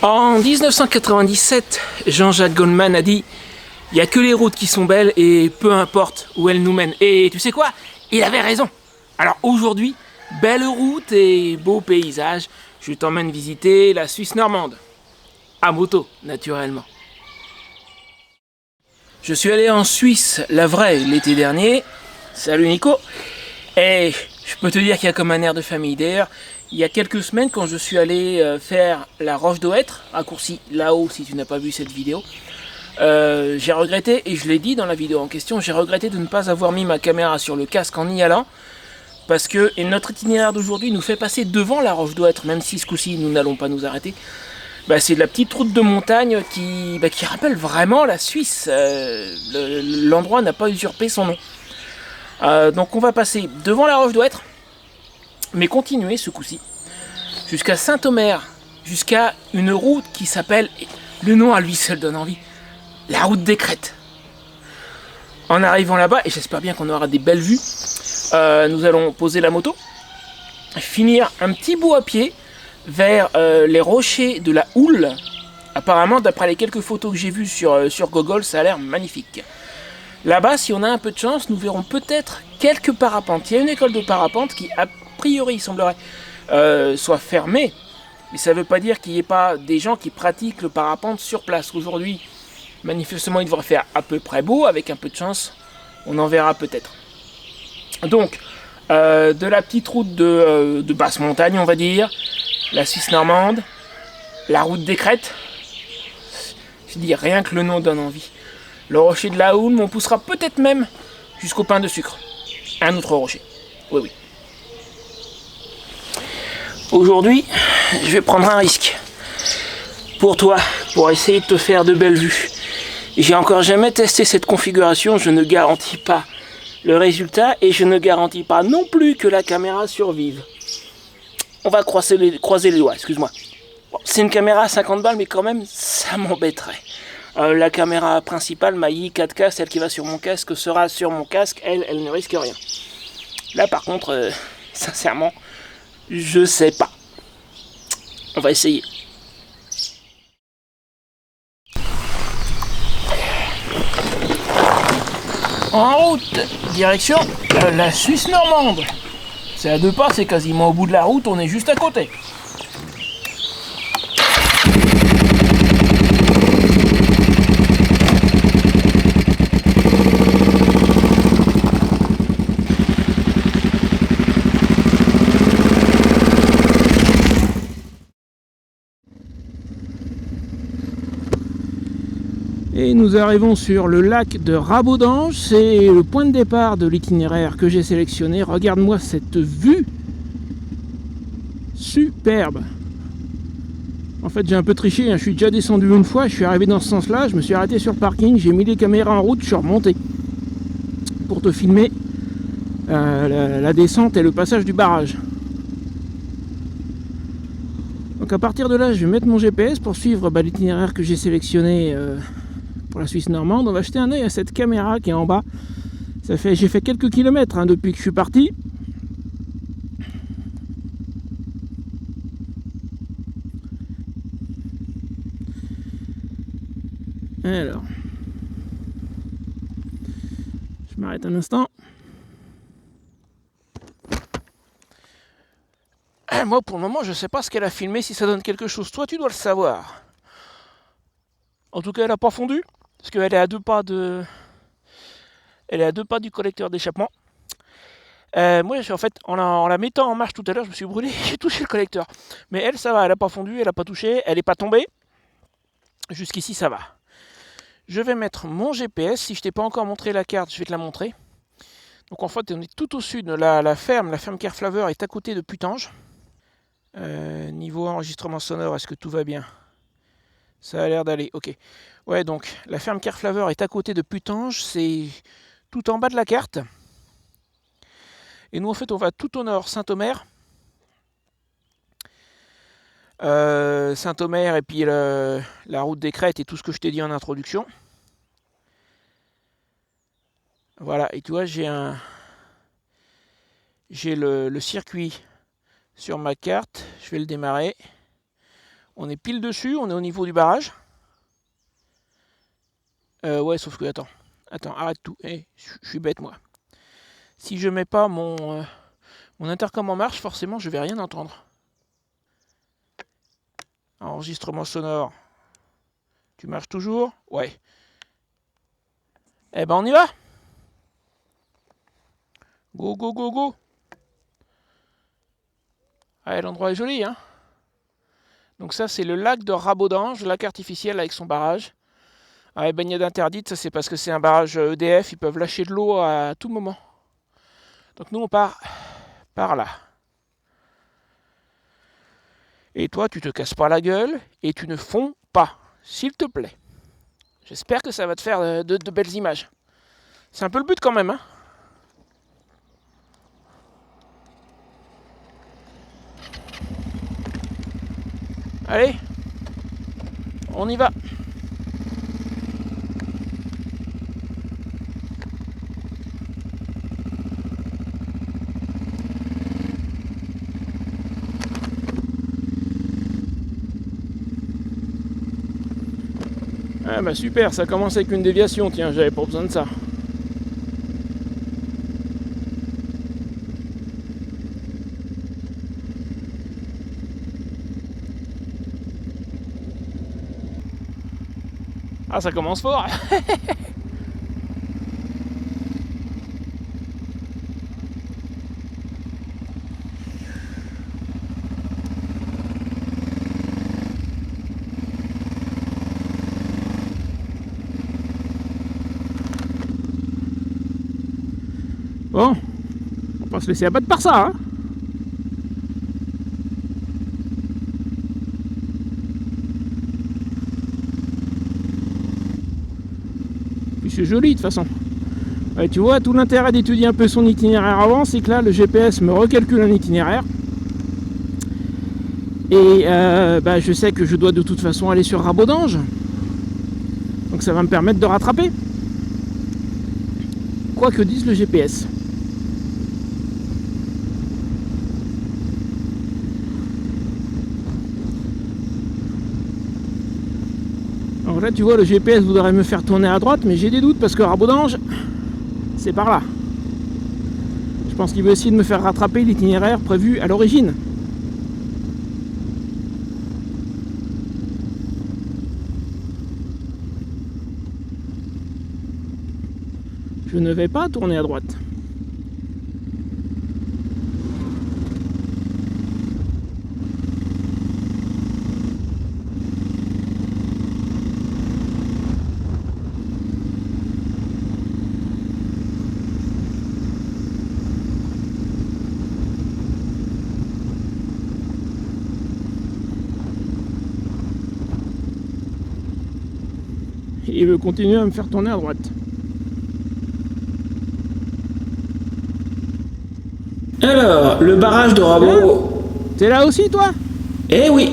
En 1997, Jean-Jacques Goldman a dit « Il n'y a que les routes qui sont belles et peu importe où elles nous mènent ». Et tu sais quoi? Il avait raison. Alors aujourd'hui, belle route et beau paysage, je t'emmène visiter la Suisse normande. À moto, naturellement. Je suis allé en Suisse, la vraie, l'été dernier. Salut Nico. Et je peux te dire qu'il y a comme un air de famille. D'ailleurs, il y a quelques semaines, quand je suis allé faire la Roche d'Oêtre, raccourci là-haut si tu n'as pas vu cette vidéo, j'ai regretté, et je l'ai dit dans la vidéo en question, j'ai regretté de ne pas avoir mis ma caméra sur le casque en y allant, parce que notre itinéraire d'aujourd'hui nous fait passer devant la Roche d'Oêtre, même si ce coup-ci nous n'allons pas nous arrêter. C'est de la petite route de montagne qui rappelle vraiment la Suisse. L'endroit n'a pas usurpé son nom. Donc on va passer devant la Roche d'Oêtre, mais continuer ce coup-ci jusqu'à Saint-Omer, jusqu'à une route qui s'appelle, le nom à lui seul donne envie, la route des Crêtes. En arrivant là-bas, et j'espère bien qu'on aura des belles vues, nous allons poser la moto, finir un petit bout à pied vers les rochers de la Houle. Apparemment, d'après les quelques photos que j'ai vues sur Google, ça a l'air magnifique. Là-bas, si on a un peu de chance, nous verrons peut-être quelques parapentes. Il y a une école de parapente qui, a priori, il semblerait, soit fermée. Mais ça ne veut pas dire qu'il n'y ait pas des gens qui pratiquent le parapente sur place. Aujourd'hui, manifestement, il devrait faire à peu près beau. Avec un peu de chance, on en verra peut-être. Donc, de la petite route de basse montagne, on va dire, la Suisse normande, la route des Crêtes. Je dis rien que le nom donne envie. Le rocher de la Houle, on poussera peut-être même jusqu'au pain de sucre. Un autre rocher. Oui, oui. Aujourd'hui, je vais prendre un risque. Pour toi, pour essayer de te faire de belles vues. J'ai encore jamais testé cette configuration, je ne garantis pas le résultat et je ne garantis pas non plus que la caméra survive. On va croiser les doigts, excuse-moi. Bon, c'est une caméra à 50 balles, mais quand même, ça m'embêterait. La caméra principale, ma i 4K, celle qui va sur mon casque, sera sur mon casque, elle ne risque rien. Là par contre, sincèrement, je sais pas. On va essayer. En route, direction la Suisse normande. C'est à 2 pas, c'est quasiment au bout de la route, on est juste à côté. Et nous arrivons sur le lac de Rabaudange, c'est le point de départ de l'itinéraire que j'ai sélectionné. Regarde-moi cette vue superbe. En fait j'ai un peu triché, je suis déjà descendu une fois, je suis arrivé dans ce sens-là, je me suis arrêté sur le parking, j'ai mis les caméras en route, je suis remonté pour te filmer la descente et le passage du barrage. Donc à partir de là, je vais mettre mon GPS pour suivre l'itinéraire que j'ai sélectionné pour la Suisse normande. On va jeter un œil à cette caméra qui est en bas. J'ai fait quelques kilomètres depuis que je suis parti. Alors, je m'arrête un instant. Moi pour le moment je sais pas ce qu'elle a filmé, si ça donne quelque chose. Toi tu dois le savoir. En tout cas elle a pas fondu, parce qu'elle est à 2 pas du collecteur d'échappement. Moi en fait en la mettant en marche tout à l'heure je me suis brûlé, j'ai touché le collecteur. Mais elle ça va, elle a pas fondu, elle a pas touché, elle est pas tombée. Jusqu'ici ça va. Je vais mettre mon GPS, si je t'ai pas encore montré la carte, je vais te la montrer. Donc en fait on est tout au sud, la ferme Kerflaver est à côté de Putange. Niveau enregistrement sonore, est-ce que tout va bien? Ça a l'air d'aller, ok. Ouais, donc la ferme Kerflaver est à côté de Putange, c'est tout en bas de la carte. Et nous en fait on va tout au nord, Saint-Omer. Saint-Omer et puis la route des Crêtes et tout ce que je t'ai dit en introduction. Voilà, et tu vois j'ai le circuit sur ma carte, je vais le démarrer. On est pile dessus, on est au niveau du barrage. Ouais, sauf que, attends, arrête tout. Je suis bête, moi. Si je mets pas mon intercom en marche, forcément, je vais rien entendre. Enregistrement sonore. Tu marches toujours? Ouais. Eh ben, on y va. Go, go, go, go. Ah, l'endroit est joli, hein. Donc ça, c'est le lac de Rabodange, le lac artificiel avec son barrage. Ah, baignade interdite, ça c'est parce que c'est un barrage EDF, ils peuvent lâcher de l'eau à tout moment. Donc nous, on part par là. Et toi, tu te casses pas la gueule et tu ne fonds pas, s'il te plaît. J'espère que ça va te faire de belles images. C'est un peu le but quand même, hein. Allez, on y va. Ah bah super, ça commence avec une déviation, tiens, j'avais pas besoin de ça. Ah, ça commence fort. Bon, on va pas se laisser abattre par ça, hein. Puis c'est joli de toute façon. Ouais, tu vois, tout l'intérêt d'étudier un peu son itinéraire avant, c'est que là, le GPS me recalcule un itinéraire. Et bah, je sais que je dois de toute façon aller sur Rabodange. Donc ça va me permettre de rattraper. Quoi que dise le GPS. Alors là, tu vois, le GPS voudrait me faire tourner à droite, mais j'ai des doutes parce que Rabodange, c'est par là. Je pense qu'il veut essayer de me faire rattraper l'itinéraire prévu à l'origine. Je ne vais pas tourner à droite. Et il veut continuer à me faire tourner à droite. Alors, le barrage de Rabo. T'es là aussi, toi? Eh oui,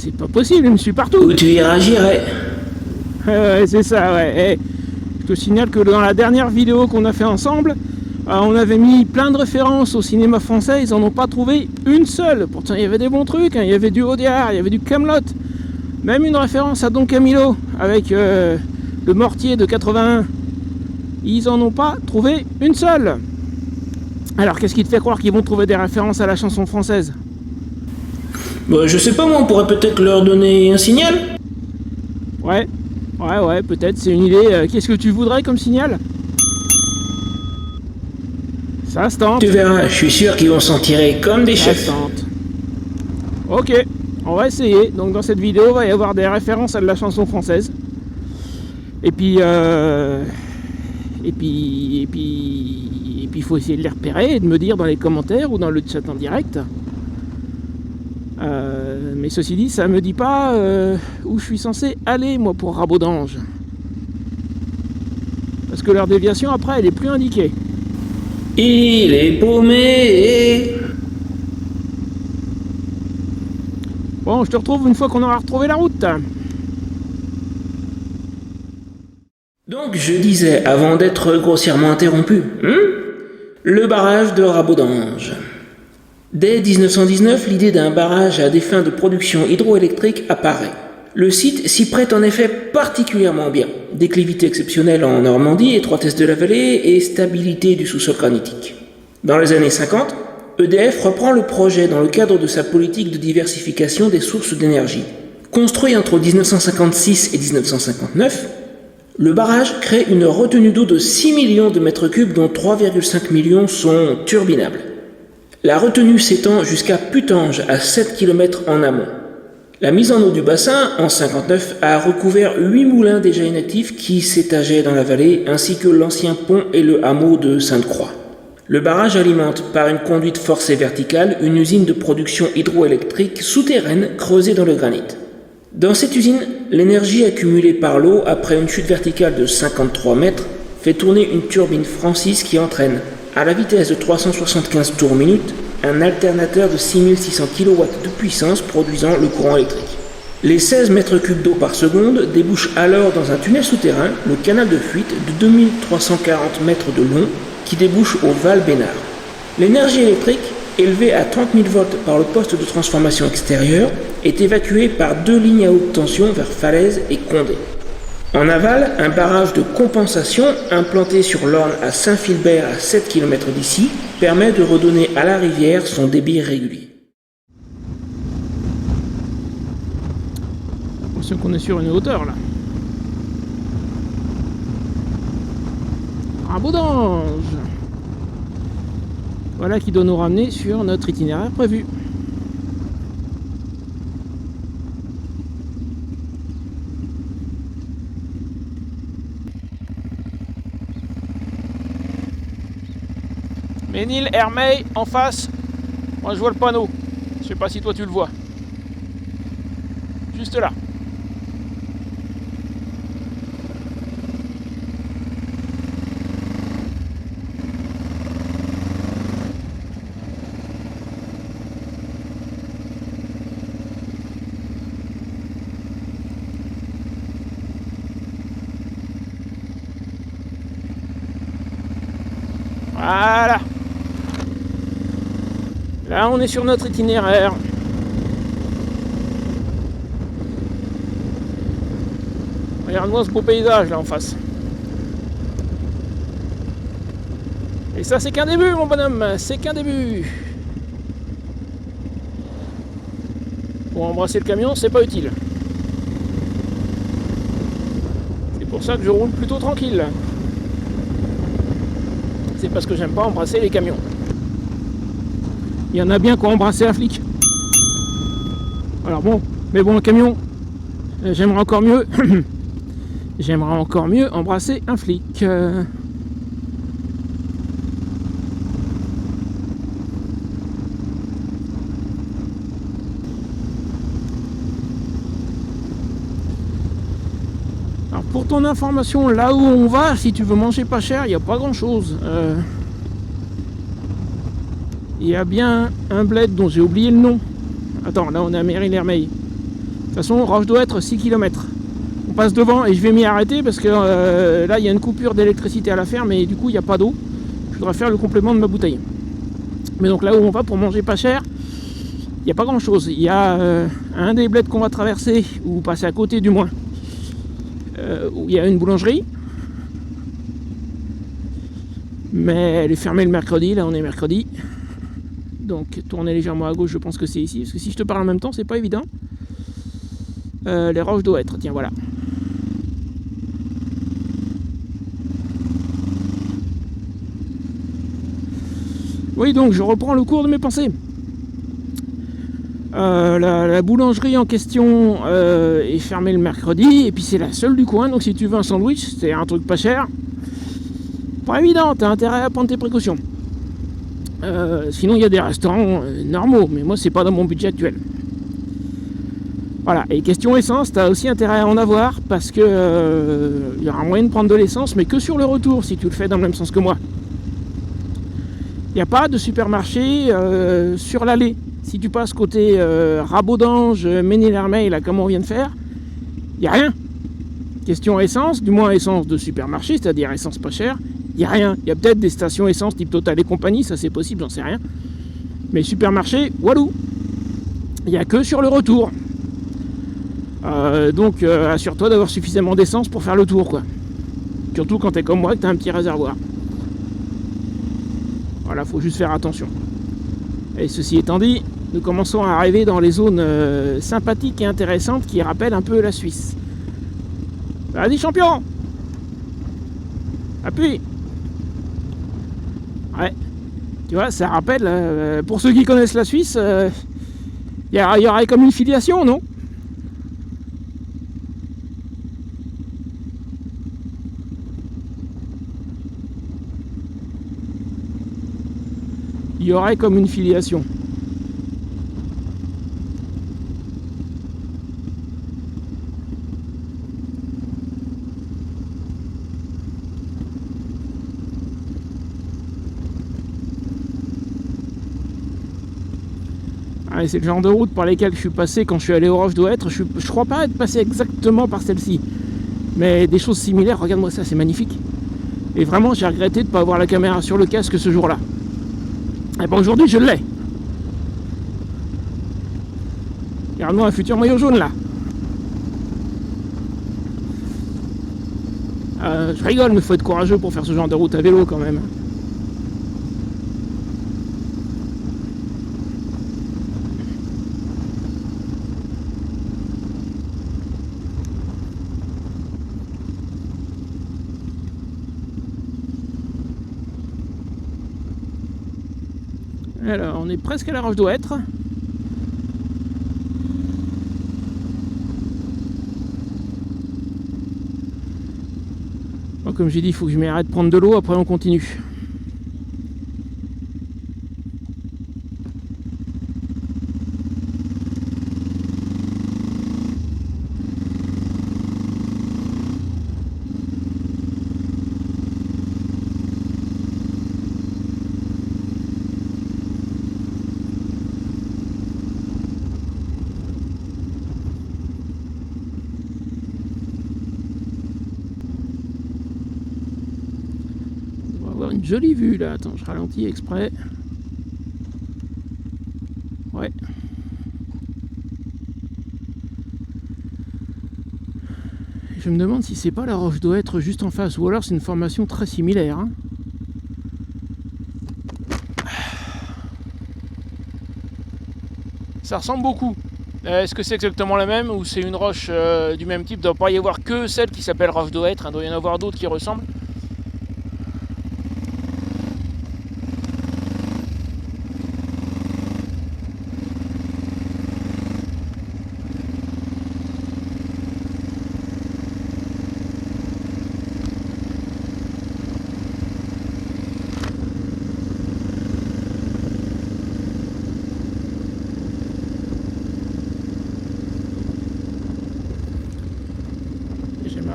C'est pas possible, il me suit partout. où tu iras, j'irai. Ouais, c'est ça, ouais. Je te signale que dans la dernière vidéo qu'on a fait ensemble, on avait mis plein de références au cinéma français, ils en ont pas trouvé une seule. Pourtant, il y avait des bons trucs, hein. Il y avait du Audiard, il y avait du Kaamelott, même une référence à Don Camillo avec le Mortier de 81. Ils en ont pas trouvé une seule. Alors, qu'est-ce qui te fait croire qu'ils vont trouver des références à la chanson française? Bon, je sais pas, moi, on pourrait peut-être leur donner un signal. Ouais, peut-être, c'est une idée. Qu'est-ce que tu voudrais comme signal? Ça se tente. Tu verras, je suis sûr qu'ils vont s'en tirer comme des Ça chefs. se tente. Ok, on va essayer. Donc dans cette vidéo, il va y avoir des références à de la chanson française. Et puis, il faut essayer de les repérer et de me dire dans les commentaires ou dans le chat en direct. Mais ceci dit, ça me dit pas où je suis censé aller, moi, pour Rabodange. Parce que leur déviation, après, elle est plus indiquée. Il est paumé. Bon, je te retrouve une fois qu'on aura retrouvé la route. Donc, je disais, avant d'être grossièrement interrompu, le barrage de Rabodange. Dès 1919, l'idée d'un barrage à des fins de production hydroélectrique apparaît. Le site s'y prête en effet particulièrement bien. Déclivité exceptionnelle en Normandie, étroitesse de la vallée et stabilité du sous-sol granitique. Dans les années 50, EDF reprend le projet dans le cadre de sa politique de diversification des sources d'énergie. Construit entre 1956 et 1959, le barrage crée une retenue d'eau de 6 millions de mètres cubes dont 3,5 millions sont turbinables. La retenue s'étend jusqu'à Putange à 7 km en amont. La mise en eau du bassin, en 1959, a recouvert 8 moulins déjà inactifs qui s'étageaient dans la vallée, ainsi que l'ancien pont et le hameau de Sainte-Croix. Le barrage alimente par une conduite forcée verticale une usine de production hydroélectrique souterraine creusée dans le granit. Dans cette usine, l'énergie accumulée par l'eau après une chute verticale de 53 mètres fait tourner une turbine Francis qui entraîne, à la vitesse de 375 tours minute, un alternateur de 6600 kW de puissance produisant le courant électrique. Les 16 mètres cubes d'eau par seconde débouchent alors dans un tunnel souterrain, le canal de fuite de 2340 mètres de long qui débouche au Val Bénard. L'énergie électrique, élevée à 30 000 volts par le poste de transformation extérieur, est évacuée par 2 lignes à haute tension vers Falaise et Condé. En aval, un barrage de compensation implanté sur l'Orne à Saint-Philbert à 7 km d'ici permet de redonner à la rivière son débit régulier. Attention qu'on est sur une hauteur là. Rabaudange. Voilà qui doit nous ramener sur notre itinéraire prévu. Ménil-Hermeil en face. Moi je vois le panneau. Je sais pas si toi tu le vois. Juste là. Voilà. Là, on est sur notre itinéraire. Regarde-moi ce beau paysage là en face. Et ça, c'est qu'un début, mon bonhomme. C'est qu'un début. Pour embrasser le camion, c'est pas utile. C'est pour ça que je roule plutôt tranquille. C'est parce que j'aime pas embrasser les camions. Il y en a bien qui ont embrassé un flic. Alors bon, mais bon, le camion, j'aimerais encore mieux. J'aimerais encore mieux embrasser un flic. Alors pour ton information, là où on va, si tu veux manger pas cher, il n'y a pas grand chose. Il y a bien un bled dont j'ai oublié le nom. Attends, là on est à Ménil-Hermeil. De toute façon, Roche doit être 6 km. On passe devant et je vais m'y arrêter parce que là il y a une coupure d'électricité à la ferme et du coup il n'y a pas d'eau. Je voudrais faire le complément de ma bouteille. Mais donc là où on va pour manger pas cher, il n'y a pas grand chose. Il y a un des bleds qu'on va traverser, ou passer à côté du moins, où il y a une boulangerie. Mais elle est fermée le mercredi, là on est mercredi. Donc tournez légèrement à gauche, je pense que c'est ici. Parce que si je te parle en même temps, c'est pas évident. Les Roches doivent être, tiens voilà. Oui, donc je reprends le cours de mes pensées. La boulangerie en question est fermée le mercredi, et puis c'est la seule du coin, donc si tu veux un sandwich, c'est un truc pas cher. Pas évident, t'as intérêt à prendre tes précautions. Sinon il y a des restaurants normaux, mais moi c'est pas dans mon budget actuel. Voilà, et question essence, t'as aussi intérêt à en avoir, parce que y aura moyen de prendre de l'essence, mais que sur le retour, si tu le fais dans le même sens que moi. Il n'y a pas de supermarché sur l'allée. Si tu passes côté Rabaudange, Ménil-Hermeil, là comme on vient de faire, il n'y a rien. Question essence, du moins essence de supermarché, c'est-à-dire essence pas chère, il n'y a rien. Il y a peut-être des stations essence type Total et compagnie, ça c'est possible, j'en sais rien. Mais supermarché, walou, il n'y a que sur le retour. Donc assure-toi d'avoir suffisamment d'essence pour faire le tour, quoi. Surtout quand t'es comme moi, que t'as un petit réservoir. Voilà, faut juste faire attention. Et ceci étant dit, nous commençons à arriver dans les zones sympathiques et intéressantes qui rappellent un peu la Suisse. Vas-y champion, appuie. Ouais, tu vois, ça rappelle, pour ceux qui connaissent la Suisse, il y aurait comme une filiation, non? Il y aurait comme une filiation. Ah, c'est le genre de route par lesquelles je suis passé quand je suis allé aux Roches d'Ouêtre. Je crois pas être passé exactement par celle-ci. Mais des choses similaires, regarde-moi ça, c'est magnifique. Et vraiment, j'ai regretté de ne pas avoir la caméra sur le casque ce jour-là. Et ben aujourd'hui, je l'ai. Regarde-moi un futur maillot jaune là. Je rigole, mais faut être courageux pour faire ce genre de route à vélo quand même. Alors, on est presque à la Roche d'Ouêtre. Bon, comme j'ai dit, il faut que je m'arrête de prendre de l'eau, après on continue. Une jolie vue là, attends, je ralentis exprès. Ouais. Je me demande si c'est pas la Roche d'Ouêtre juste en face, ou alors c'est une formation très similaire. Hein. Ça ressemble beaucoup. Est-ce que c'est exactement la même ou c'est une roche du même type? Il ne doit pas y avoir que celle qui s'appelle Roche d'Ouêtre, il doit y en avoir d'autres qui ressemblent.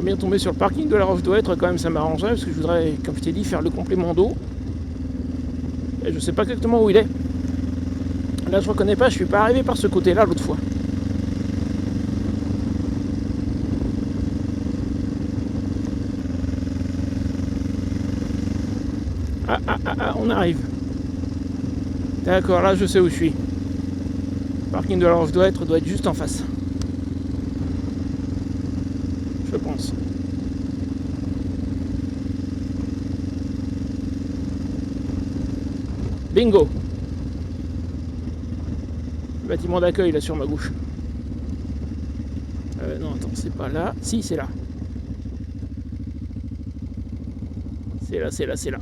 Bien tomber sur le parking de la Roche d'Ouêtre, quand même ça m'arrangerait parce que je voudrais, comme je t'ai dit, faire le complément d'eau. Et je sais pas exactement où il est. Là je reconnais pas, je suis pas arrivé par ce côté là l'autre fois. On arrive. D'accord, là je sais où je suis. Le parking de la Roche d'Ouêtre doit être juste en face. Je pense. Bingo! Le bâtiment d'accueil là sur ma gauche. Non, attends, c'est pas là. Si, c'est là. C'est là.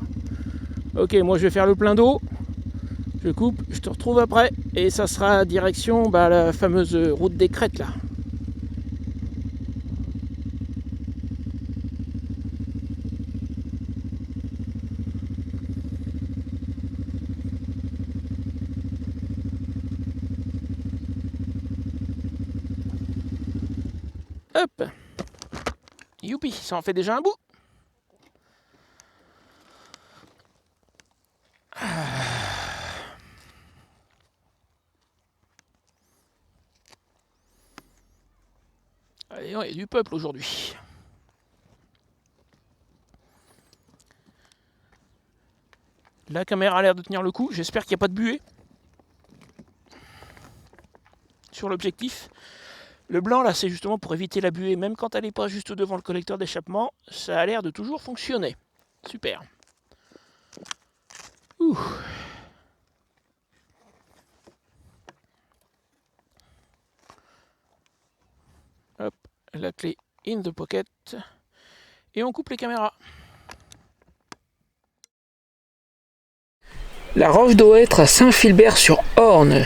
Ok, moi je vais faire le plein d'eau. Je coupe, je te retrouve après. Et ça sera direction la fameuse route des crêtes là. Hop! Youpi, ça en fait déjà un bout. Allez, il y a du peuple aujourd'hui. La caméra a l'air de tenir le coup, j'espère qu'il n'y a pas de buée. sur l'objectif. Le blanc là c'est justement pour éviter la buée, même quand elle n'est pas juste devant le collecteur d'échappement, ça a l'air de toujours fonctionner. Super. Ouh. Hop, la clé in the pocket. Et on coupe les caméras. La roche d'Auêtre à Saint-Philbert-sur-Orne,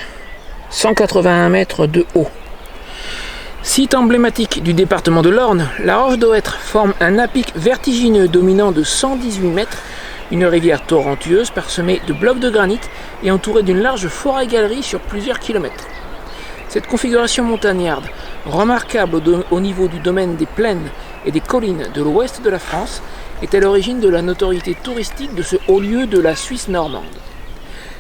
181 mètres de haut. Site emblématique du département de l'Orne, la roche d'Auêtre forme un à-pic vertigineux dominant de 118 mètres, une rivière torrentueuse parsemée de blocs de granit et entourée d'une large forêt-galerie sur plusieurs kilomètres. Cette configuration montagnarde, remarquable au niveau du domaine des plaines et des collines de l'ouest de la France, est à l'origine de la notoriété touristique de ce haut lieu de la Suisse normande.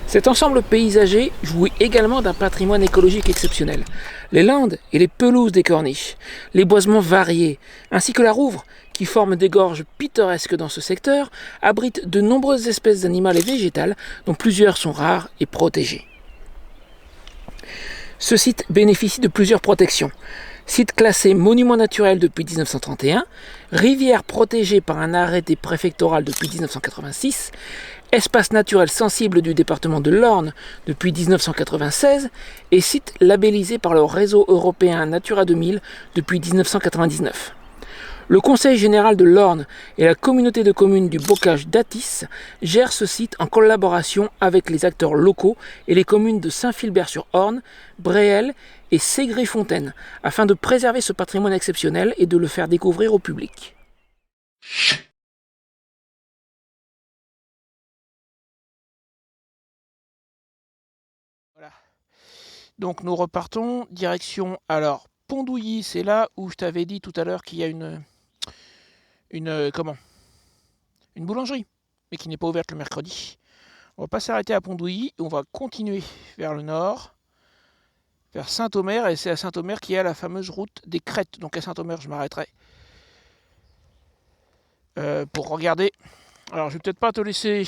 Cet ensemble paysager jouit également d'un patrimoine écologique exceptionnel. Les landes et les pelouses des corniches, les boisements variés, ainsi que la Rouvre, qui forment des gorges pittoresques dans ce secteur, abritent de nombreuses espèces animales et végétales, dont plusieurs sont rares et protégées. Ce site bénéficie de plusieurs protections. Site classé monument naturel depuis 1931, rivière protégée par un arrêté préfectoral depuis 1986, espace naturel sensible du département de l'Orne depuis 1996 et site labellisé par le réseau européen Natura 2000 depuis 1999. Le Conseil général de l'Orne et la communauté de communes du Bocage d'Athis gèrent ce site en collaboration avec les acteurs locaux et les communes de Saint-Philbert-sur-Orne, Bréel et Ségré-Fontaine, afin de préserver ce patrimoine exceptionnel et de le faire découvrir au public. Voilà. Donc nous repartons, direction, alors, Pondouilly, c'est là où je t'avais dit tout à l'heure qu'il y a une boulangerie, mais qui n'est pas ouverte le mercredi. On va pas s'arrêter à Pondouilly, on va continuer vers le nord, vers Saint-Omer, et c'est à Saint-Omer qu'il y a la fameuse route des crêtes. Donc à Saint-Omer, je m'arrêterai pour regarder. Alors je vais peut-être pas te laisser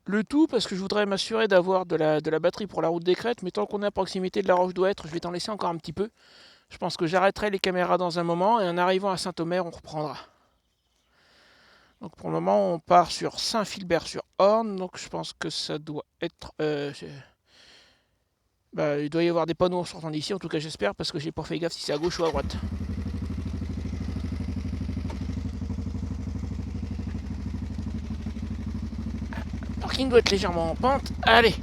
le tout, parce que je voudrais m'assurer d'avoir de la batterie pour la route des crêtes, mais tant qu'on est à proximité de la roche d'Auêtre, je vais t'en laisser encore un petit peu. Je pense que j'arrêterai les caméras dans un moment, et en arrivant à Saint-Omer, on reprendra. Donc pour le moment, on part sur Saint-Philbert-sur-Orne, donc je pense que ça doit être... il doit y avoir des panneaux en sortant d'ici, en tout cas j'espère, parce que j'ai pas fait gaffe si c'est à gauche ou à droite. Le parking doit être légèrement en pente, allez.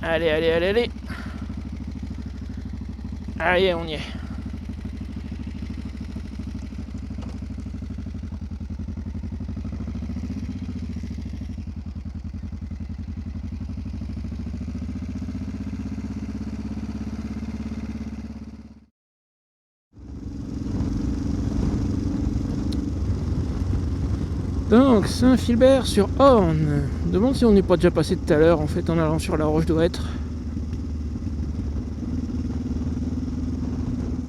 Allez. Allez, on y est. Donc, Saint-Philbert-sur-Orne. Je me demande si on n'est pas déjà passé tout à l'heure, en fait, en allant sur la roche d'Auêtre.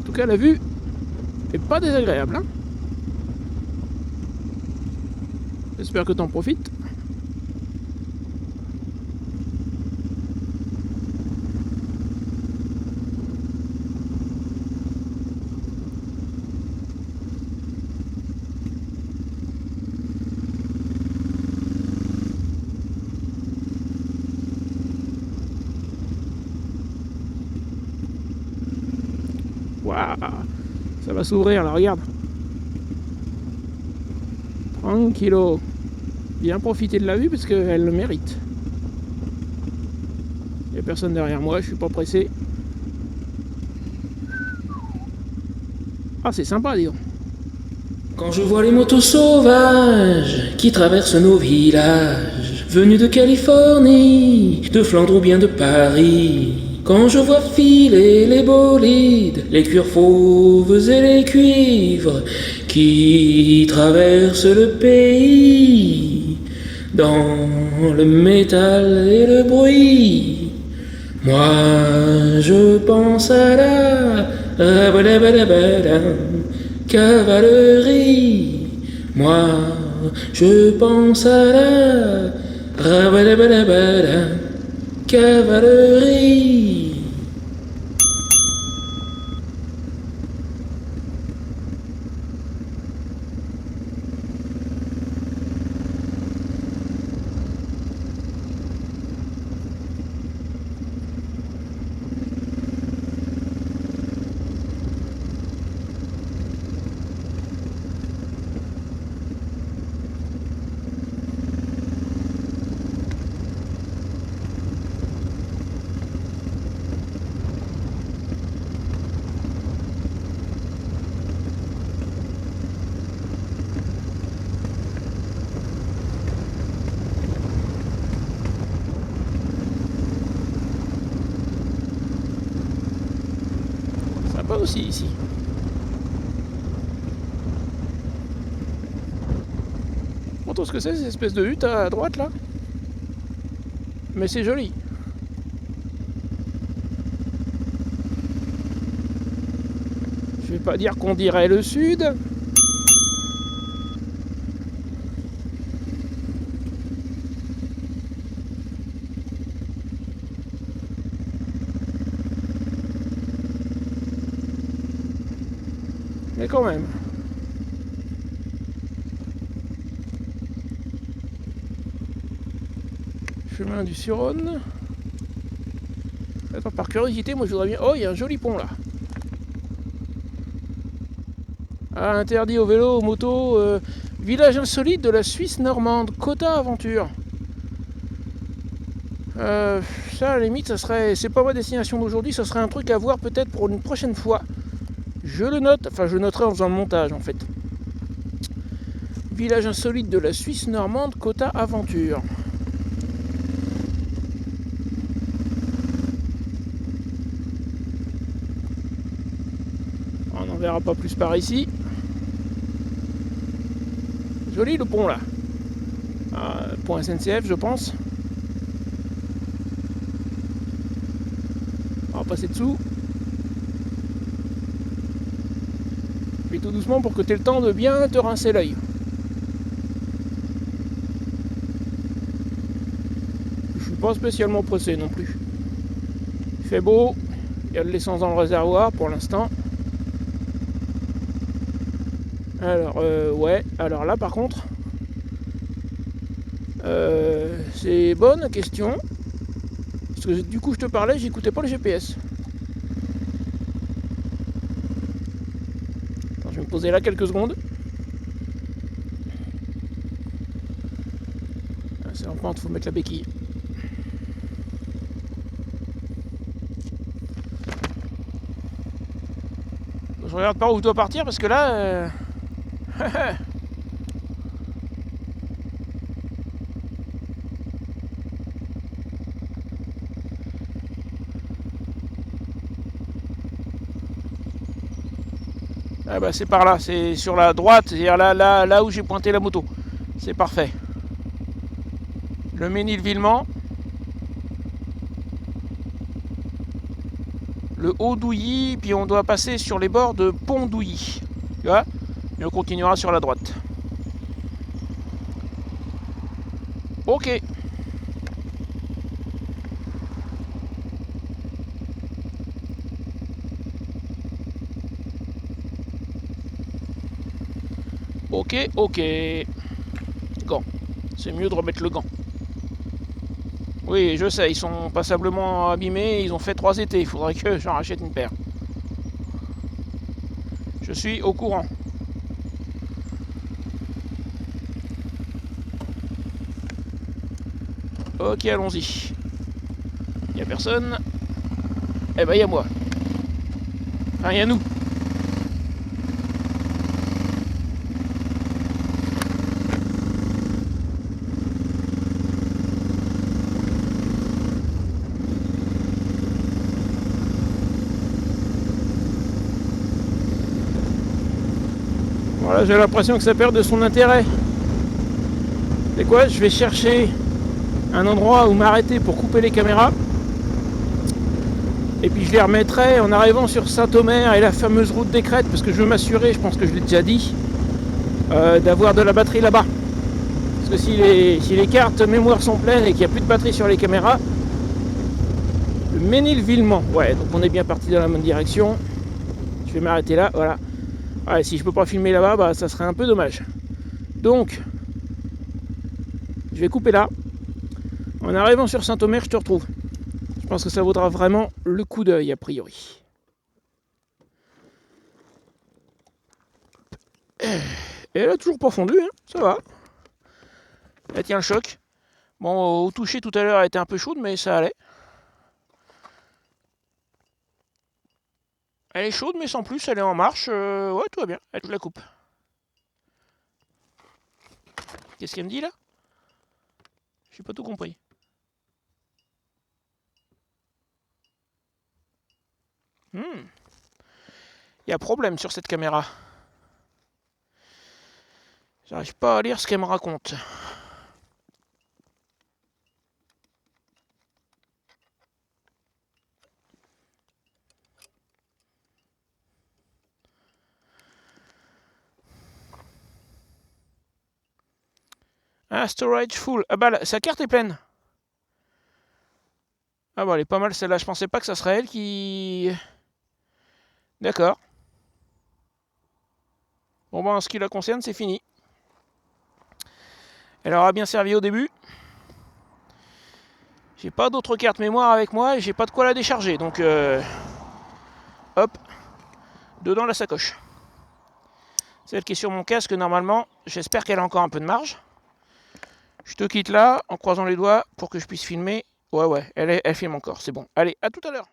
En tout cas, la vue est pas désagréable, hein. J'espère que t'en profites. Waouh, ça va s'ouvrir là, regarde. Tranquillo. Bien profiter de la vue parce qu'elle le mérite. Il n'y a personne derrière moi, je suis pas pressé. Ah, c'est sympa, dis donc. Quand je vois les motos sauvages qui traversent nos villages, venus de Californie, de Flandre ou bien de Paris, quand je vois filer les bolides, les cuirs fauves et les cuivres qui traversent le pays, dans le métal et le bruit, moi je pense à la cavalerie. Moi je pense à la cavalerie. sympa aussi ici. Montre ce que c'est, cette espèce de hutte à droite là. Mais c'est joli. Je vais pas dire qu'on dirait le sud. Mais quand même. Chemin du Suronne. Attends, par curiosité, moi je voudrais bien... Oh, il y a un joli pont là. Ah, interdit au vélo, aux motos. Village insolite de la Suisse normande. Cota Aventure. Ça, à la limite, ça serait... C'est pas ma destination d'aujourd'hui, ça serait un truc à voir peut-être pour une prochaine fois. Je le note. Enfin, je noterai en faisant le montage en fait. Village insolite de la Suisse normande. Cota Aventure. On n'en verra pas plus par ici. Joli le pont là. Pont SNCF je pense. On va passer dessous. Puis tout doucement pour que tu aies le temps de bien te rincer l'œil. Je suis pas spécialement pressé non plus. Il fait beau. Il y a de l'essence dans le réservoir pour l'instant. Alors, ouais. Alors là par contre... c'est bonne question. Parce que du coup je te parlais, j'écoutais pas le GPS. Attends, je vais me poser là quelques secondes. Ah, c'est en pente, faut mettre la béquille. Je regarde pas où je dois partir parce que là... Ah bah c'est par là, c'est sur la droite, c'est-à-dire là où j'ai pointé la moto. C'est parfait. Le Ménilvillement. Le Haut-Douilly, puis on doit passer sur les bords de Pont-Douilly. Tu vois ? Et on continuera sur la droite. Ok. Ok, ok. Gant. C'est mieux de remettre le gant. Oui, je sais, ils sont passablement abîmés, ils ont fait 3 étés, il faudrait que j'en rachète une paire. Je suis au courant. Ok, allons-y. Il n'y a personne. Eh ben, il y a moi. Enfin, il y a nous. Voilà, j'ai l'impression que ça perd de son intérêt. C'est quoi ? Je vais chercher un endroit où m'arrêter pour couper les caméras. Et puis je les remettrai en arrivant sur Saint-Omer et la fameuse route des Crêtes, parce que je veux m'assurer, je pense que je l'ai déjà dit, d'avoir de la batterie là-bas. Parce que si les cartes mémoire sont pleines et qu'il n'y a plus de batterie sur les caméras, le Ménilvillement, ouais, donc on est bien parti dans la bonne direction. Je vais m'arrêter là, voilà. Ouais, si je peux pas filmer là-bas, bah, ça serait un peu dommage. Donc, je vais couper là. En arrivant sur Saint-Omer, je te retrouve. Je pense que ça vaudra vraiment le coup d'œil, a priori. Et elle a toujours pas fondu, hein, ça va. Elle tient le choc. Bon, au toucher tout à l'heure, elle était un peu chaude, mais ça allait. Elle est chaude, mais sans plus, elle est en marche. Ouais, tout va bien. Elle, je la coupe. Qu'est-ce qu'elle me dit là ? J'ai pas tout compris. Il y a problème sur cette caméra. J'arrive pas à lire ce qu'elle me raconte. Ah, storage full. Ah bah, sa carte est pleine. Ah bah, elle est pas mal celle-là. Je pensais pas que ça serait elle qui... D'accord. Bon bah, en ce qui la concerne, c'est fini. Elle aura bien servi au début. J'ai pas d'autre carte mémoire avec moi et j'ai pas de quoi la décharger. Donc, hop, dedans la sacoche. Celle qui est sur mon casque, normalement, j'espère qu'elle a encore un peu de marge. Je te quitte là, en croisant les doigts, pour que je puisse filmer. Ouais, elle filme encore, c'est bon. Allez, à tout à l'heure.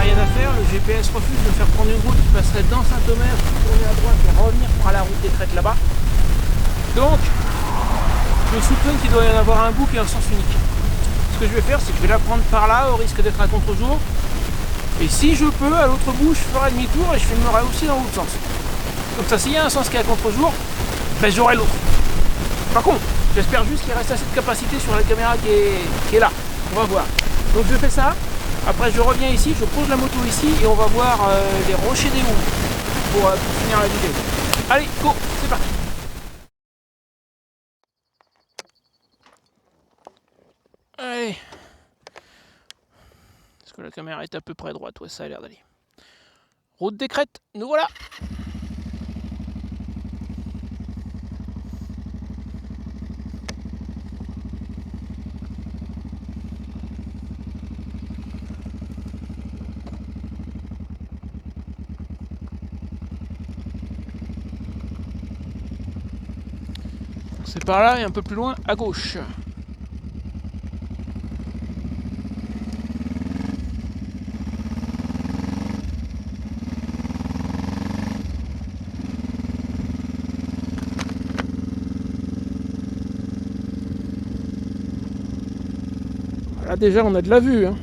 Rien à faire, le GPS refuse de faire prendre une route qui passerait dans Saint-Omer, tourner à droite et revenir par la route des crêtes là-bas. Donc, je soupçonne qu'il doit y en avoir un bout qui est un sens unique. Ce que je vais faire, c'est que je vais la prendre par là, au risque d'être à contre-jour. Et si je peux, à l'autre bout, je ferai demi-tour et je filmerai aussi dans l'autre sens. Comme ça, s'il y a un sens qui est à contre-jour, ben j'aurai l'autre. Par contre, j'espère juste qu'il reste assez de capacité sur la caméra qui est là. On va voir. Donc je fais ça. Après je reviens ici, je pose la moto ici et on va voir les rochers des Houes pour finir la vidéo. Allez, go, c'est parti. Allez. Est-ce que la caméra est à peu près droite? Ouais, ça a l'air d'aller. Route des crêtes, nous voilà. C'est par là et un peu plus loin à gauche. Là déjà on a de la vue. Hein.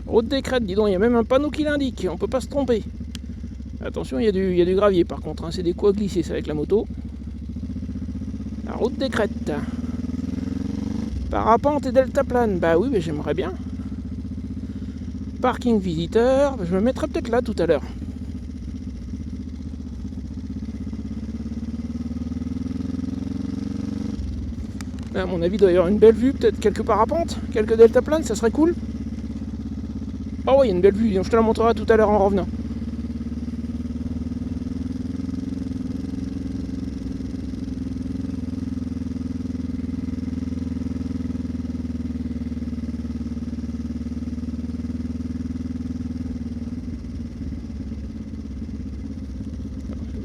Route des crêtes, dis donc, il y a même un panneau qui l'indique, on peut pas se tromper. Attention, il y a du gravier par contre, hein, c'est des coups à glisser ça avec la moto. La route des crêtes. Parapente et deltaplane, bah oui, mais j'aimerais bien. Parking visiteur, je me mettrai peut-être là tout à l'heure. À mon avis, il doit y avoir une belle vue, peut-être quelques parapentes, quelques deltaplanes, ça serait cool. Oh oui, il y a une belle vue, je te la montrerai tout à l'heure en revenant.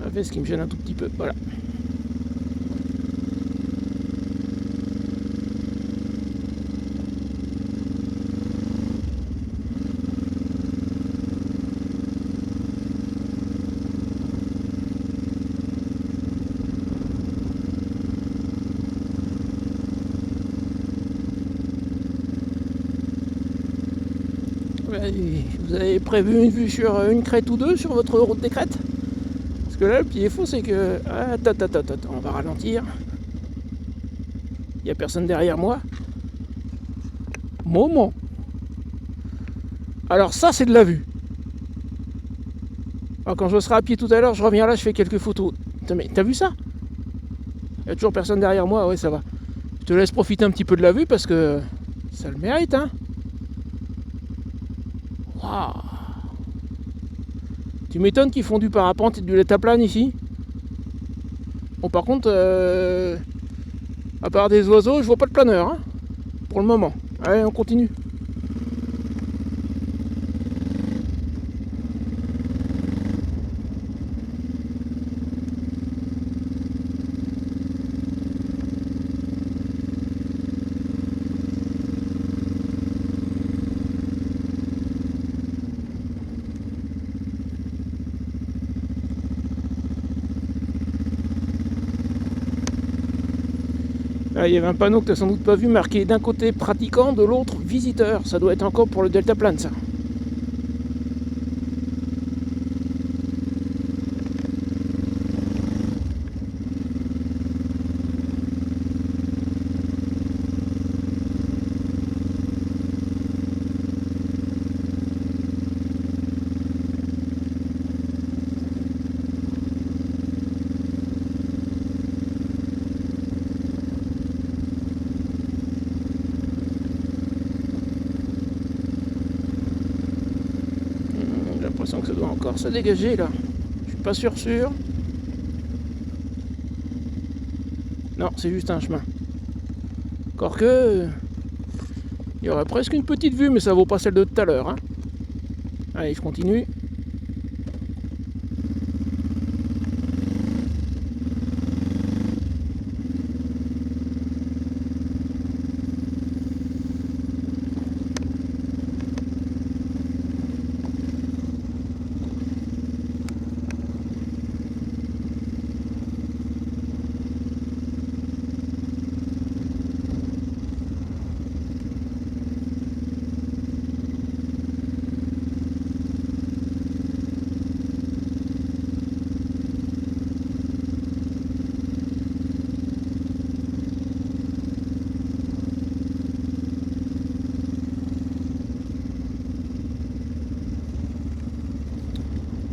Ma veste qui me gêne un tout petit peu, voilà. Vous avez prévu une vue sur une crête ou deux sur votre route des crêtes? Parce que là, le petit défaut, c'est que... Attends, on va ralentir. Il n'y a personne derrière moi. Moment. Alors ça, c'est de la vue. Alors, quand je serai à pied tout à l'heure, je reviens là, je fais quelques photos. Mais t'as vu ça? Il n'y a toujours personne derrière moi, ouais, ça va. Je te laisse profiter un petit peu de la vue parce que ça le mérite, hein. Wow. Tu m'étonnes qu'ils font du parapente et du deltaplane ici. Bon, par contre, à part des oiseaux, je vois pas de planeur, hein, pour le moment. Allez, on continue. Ah, il y avait un panneau que tu n'as sans doute pas vu marqué d'un côté pratiquant, de l'autre visiteur. Ça doit être encore pour le deltaplane, ça. J'ai l'impression que ça doit encore se dégager là. Je suis pas sûr. Non, c'est juste un chemin. Encore que... il y aurait presque une petite vue, mais ça vaut pas celle de tout à l'heure. Hein. Allez, je continue.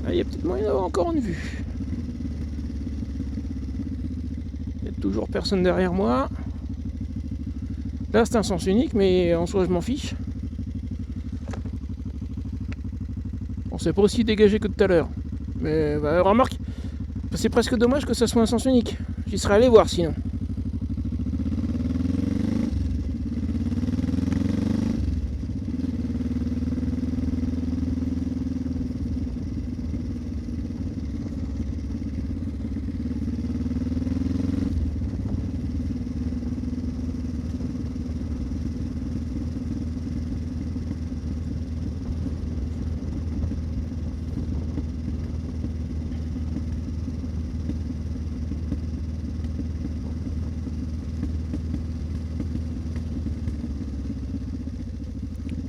Il y a peut-être moyen d'avoir encore une vue. Il n'y a toujours personne derrière moi. Là c'est un sens unique, mais en soi je m'en fiche. Bon, c'est pas aussi dégagé que tout à l'heure. Mais bah, remarque, c'est presque dommage que ça soit un sens unique. J'y serais allé voir sinon.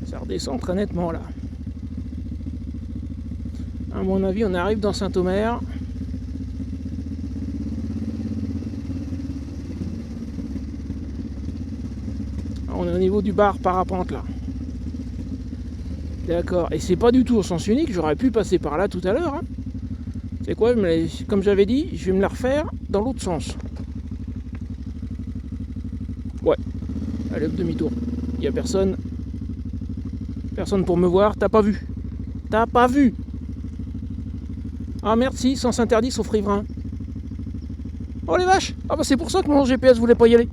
Ça redescend très nettement là. À mon avis, on arrive dans Saint-Omer. On est au niveau du bar parapente là. D'accord. Et c'est pas du tout au sens unique. J'aurais pu passer par là tout à l'heure. Hein. C'est quoi? Comme j'avais dit, je vais me la refaire dans l'autre sens. Ouais. Allez, hop, demi-tour. Il n'y a personne. Personne pour me voir. T'as pas vu? T'as pas vu? Ah merde, si, sens interdit sauf riverain. Oh les vaches! Ah bah c'est pour ça que mon GPS voulait pas y aller.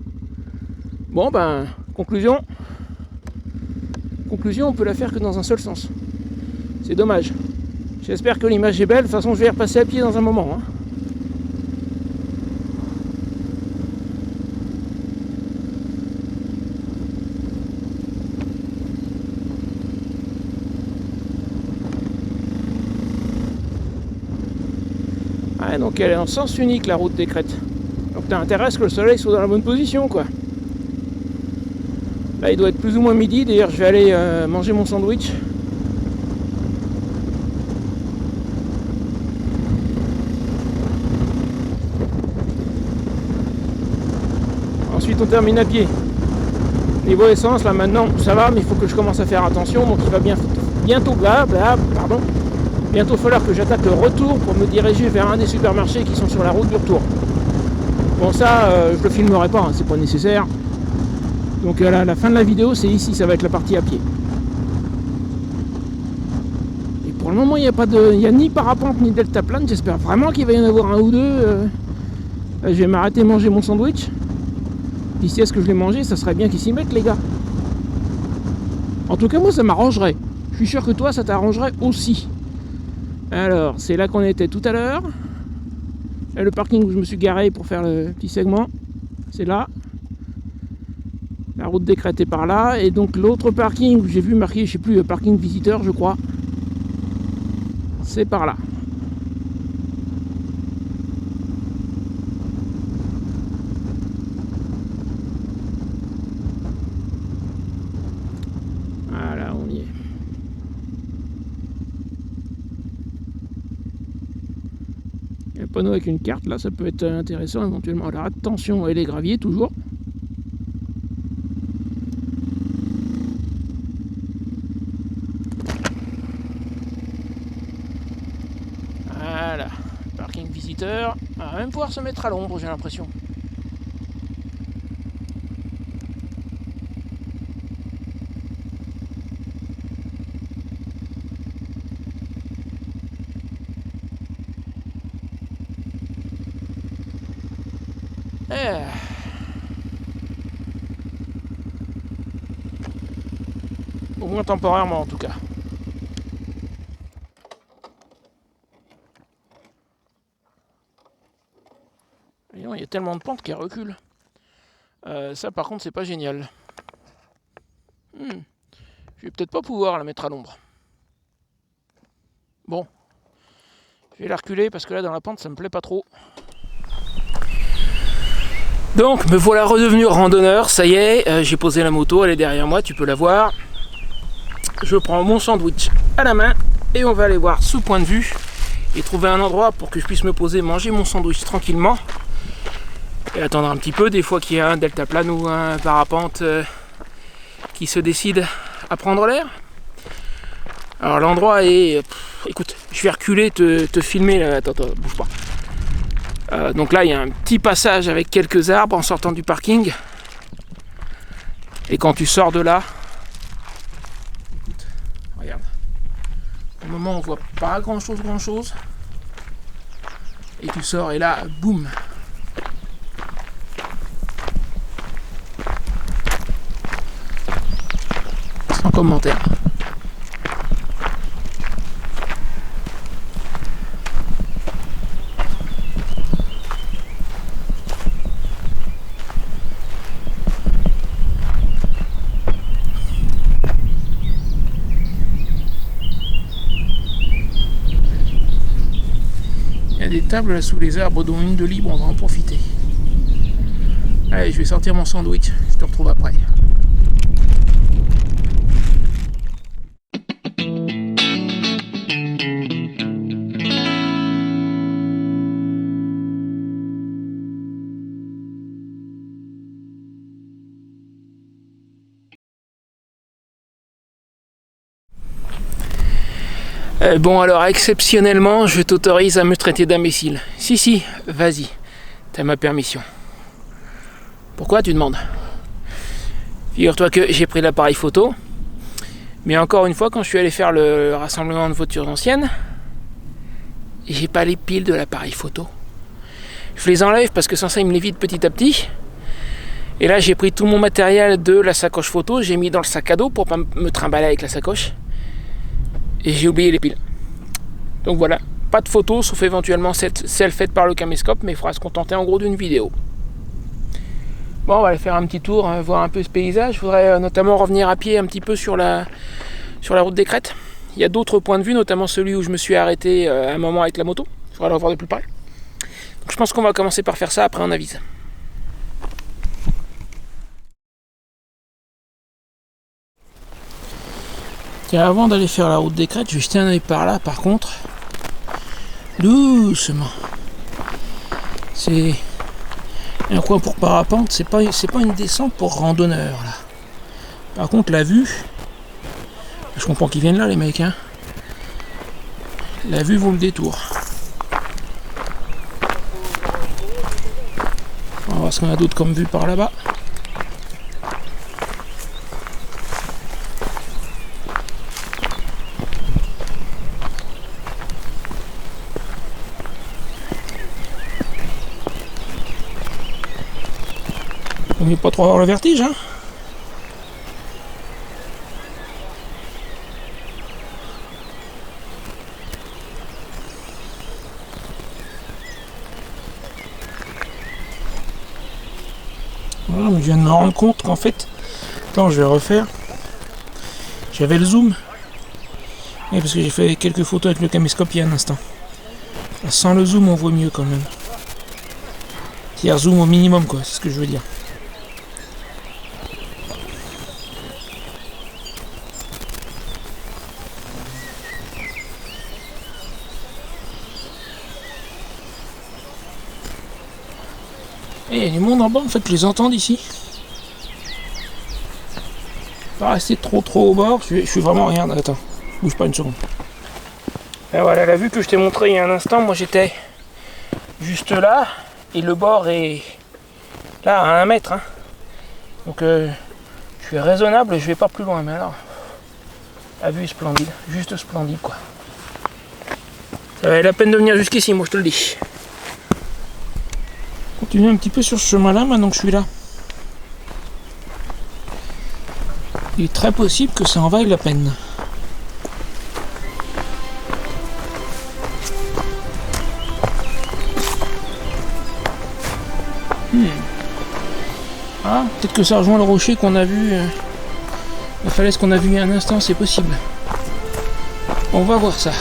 Bon ben, conclusion, on peut la faire que dans un seul sens. C'est dommage. J'espère que l'image est belle. De toute façon, je vais y repasser à pied dans un moment. Hein. Ouais, donc elle est en sens unique, la route des crêtes. Donc t'as intérêt à ce que le soleil soit dans la bonne position, quoi. Là, il doit être plus ou moins midi. D'ailleurs, je vais aller manger mon sandwich. Ensuite, on termine à pied. Niveau essence, là maintenant, ça va, mais il faut que je commence à faire attention. Donc, il va bientôt falloir que j'attaque le retour pour me diriger vers un des supermarchés qui sont sur la route du retour. Bon, ça, je le filmerai pas, hein, c'est pas nécessaire. Donc la fin de la vidéo, c'est ici, ça va être la partie à pied. Et pour le moment, il n'y a ni parapente ni deltaplane. J'espère vraiment qu'il va y en avoir un ou deux. Je vais m'arrêter manger mon sandwich. D'ici à ce que je l'ai mangé, ça serait bien qu'ils s'y mettent, les gars. En tout cas, moi, ça m'arrangerait. Je suis sûr que toi, ça t'arrangerait aussi. Alors, c'est là qu'on était tout à l'heure. Le parking où je me suis garé pour faire le petit segment, c'est là. La route des crêtes est par là. Et donc l'autre parking où j'ai vu marqué, je sais plus, parking visiteur, je crois, c'est par là. panneau avec une carte, là ça peut être intéressant éventuellement. Alors attention, et les graviers toujours. Voilà, parking visiteur. On va même pouvoir se mettre à l'ombre, j'ai l'impression. Au moins temporairement en tout cas. Et non, il y a tellement de pentes qu'elle recule. Ça par contre c'est pas génial. Je vais peut-être pas pouvoir la mettre à l'ombre. Bon. Je vais la reculer parce que là dans la pente ça me plaît pas trop. Donc me voilà redevenu randonneur, ça y est, j'ai posé la moto, elle est derrière moi, tu peux la voir. Je prends mon sandwich à la main et on va aller voir ce point de vue et trouver un endroit pour que je puisse me poser, manger mon sandwich tranquillement et attendre un petit peu, des fois qu'il y a un deltaplane ou un parapente qui se décide à prendre l'air. Alors l'endroit est... écoute, je vais reculer, te filmer là, attends, bouge pas. Donc là il y a un petit passage avec quelques arbres en sortant du parking. Et quand tu sors de là, écoute, regarde. Au moment on voit pas grand chose. Et tu sors et là, boum. Sans commentaire. Des tables là sous les arbres, dont une de libre, on va en profiter. Allez, je vais sortir mon sandwich, je te retrouve après. Bon alors exceptionnellement je t'autorise à me traiter d'imbécile. Si, vas-y, t'as ma permission. Pourquoi tu demandes? Figure-toi que j'ai pris l'appareil photo, mais encore une fois quand je suis allé faire le rassemblement de voitures anciennes, j'ai pas les piles de l'appareil photo. Je les enlève parce que sans ça il me les vide petit à petit. Et là j'ai pris tout mon matériel de la sacoche photo, j'ai mis dans le sac à dos pour pas me trimballer avec la sacoche. Et j'ai oublié les piles. Donc voilà, pas de photos, sauf éventuellement celle faite par le caméscope, mais il faudra se contenter en gros d'une vidéo. Bon, on va aller faire un petit tour, voir un peu ce paysage. Je voudrais notamment revenir à pied un petit peu sur la route des Crêtes. Il y a d'autres points de vue, notamment celui où je me suis arrêté à un moment avec la moto. Il faudra le voir de plus près. Donc je pense qu'on va commencer par faire ça, après on avise. Tiens, avant d'aller faire la route des Crêtes, je vais jeter un œil par là, par contre. Doucement. C'est un coin pour parapente, c'est pas une descente pour randonneur là. Par contre la vue, je comprends qu'ils viennent là les mecs, hein. La vue vaut le détour. On va voir ce qu'on a d'autre comme vue par là-bas. On n'est pas trop avoir le vertige, hein. Voilà, mais je viens de me rendre compte qu'en fait, attends, je vais refaire. J'avais le zoom. Et parce que j'ai fait quelques photos avec le caméscope il y a un instant. Sans le zoom, on voit mieux quand même. C'est-à-dire zoom au minimum, quoi, c'est ce que je veux dire. Et il y a du monde en bas, en fait, je les entends d'ici. Pas rester trop au bord, je suis vraiment rien. Attends, bouge pas une seconde. Et voilà, la vue que je t'ai montré il y a un instant, moi j'étais juste là, et le bord est là à 1 mètre. Hein. Donc je suis raisonnable, je vais pas plus loin, mais alors, la vue est splendide, juste splendide quoi. Ça valait la peine de venir jusqu'ici, moi je te le dis. Continue un petit peu sur ce chemin-là, maintenant que je suis là. Il est très possible que ça en vaille la peine. Ah, peut-être que ça rejoint le rocher qu'on a vu, la falaise qu'on a vue il y a un instant, c'est possible. On va voir ça.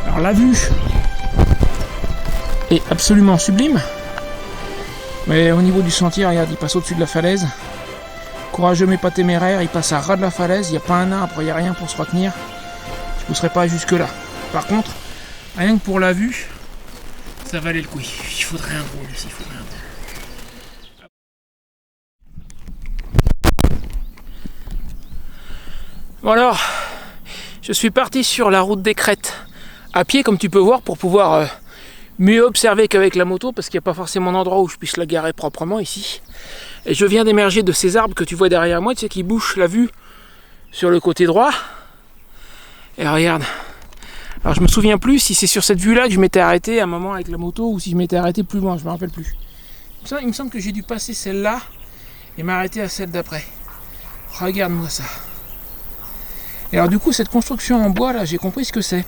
Alors la vue est absolument sublime. Mais au niveau du sentier, regarde, il passe au-dessus de la falaise. Courageux mais pas téméraire, il passe à ras de la falaise, il n'y a pas un arbre, il n'y a rien pour se retenir. Je ne pousserai pas jusque là. Par contre, rien que pour la vue, ça valait le coup. Il faudrait un drone ici, il faudrait un drone. Bon alors, je suis parti sur la route des crêtes à pied comme tu peux voir pour pouvoir mieux observer qu'avec la moto parce qu'il n'y a pas forcément d'endroit où je puisse la garer proprement ici. Et je viens d'émerger de ces arbres que tu vois derrière moi, tu sais, qui bouchent la vue sur le côté droit. Et regarde. Alors je me souviens plus si c'est sur cette vue là que je m'étais arrêté à un moment avec la moto ou si je m'étais arrêté plus loin, je me rappelle plus. Il me semble que j'ai dû passer celle-là et m'arrêter à celle d'après. Regarde-moi ça. Et alors du coup cette construction en bois là, j'ai compris ce que c'est.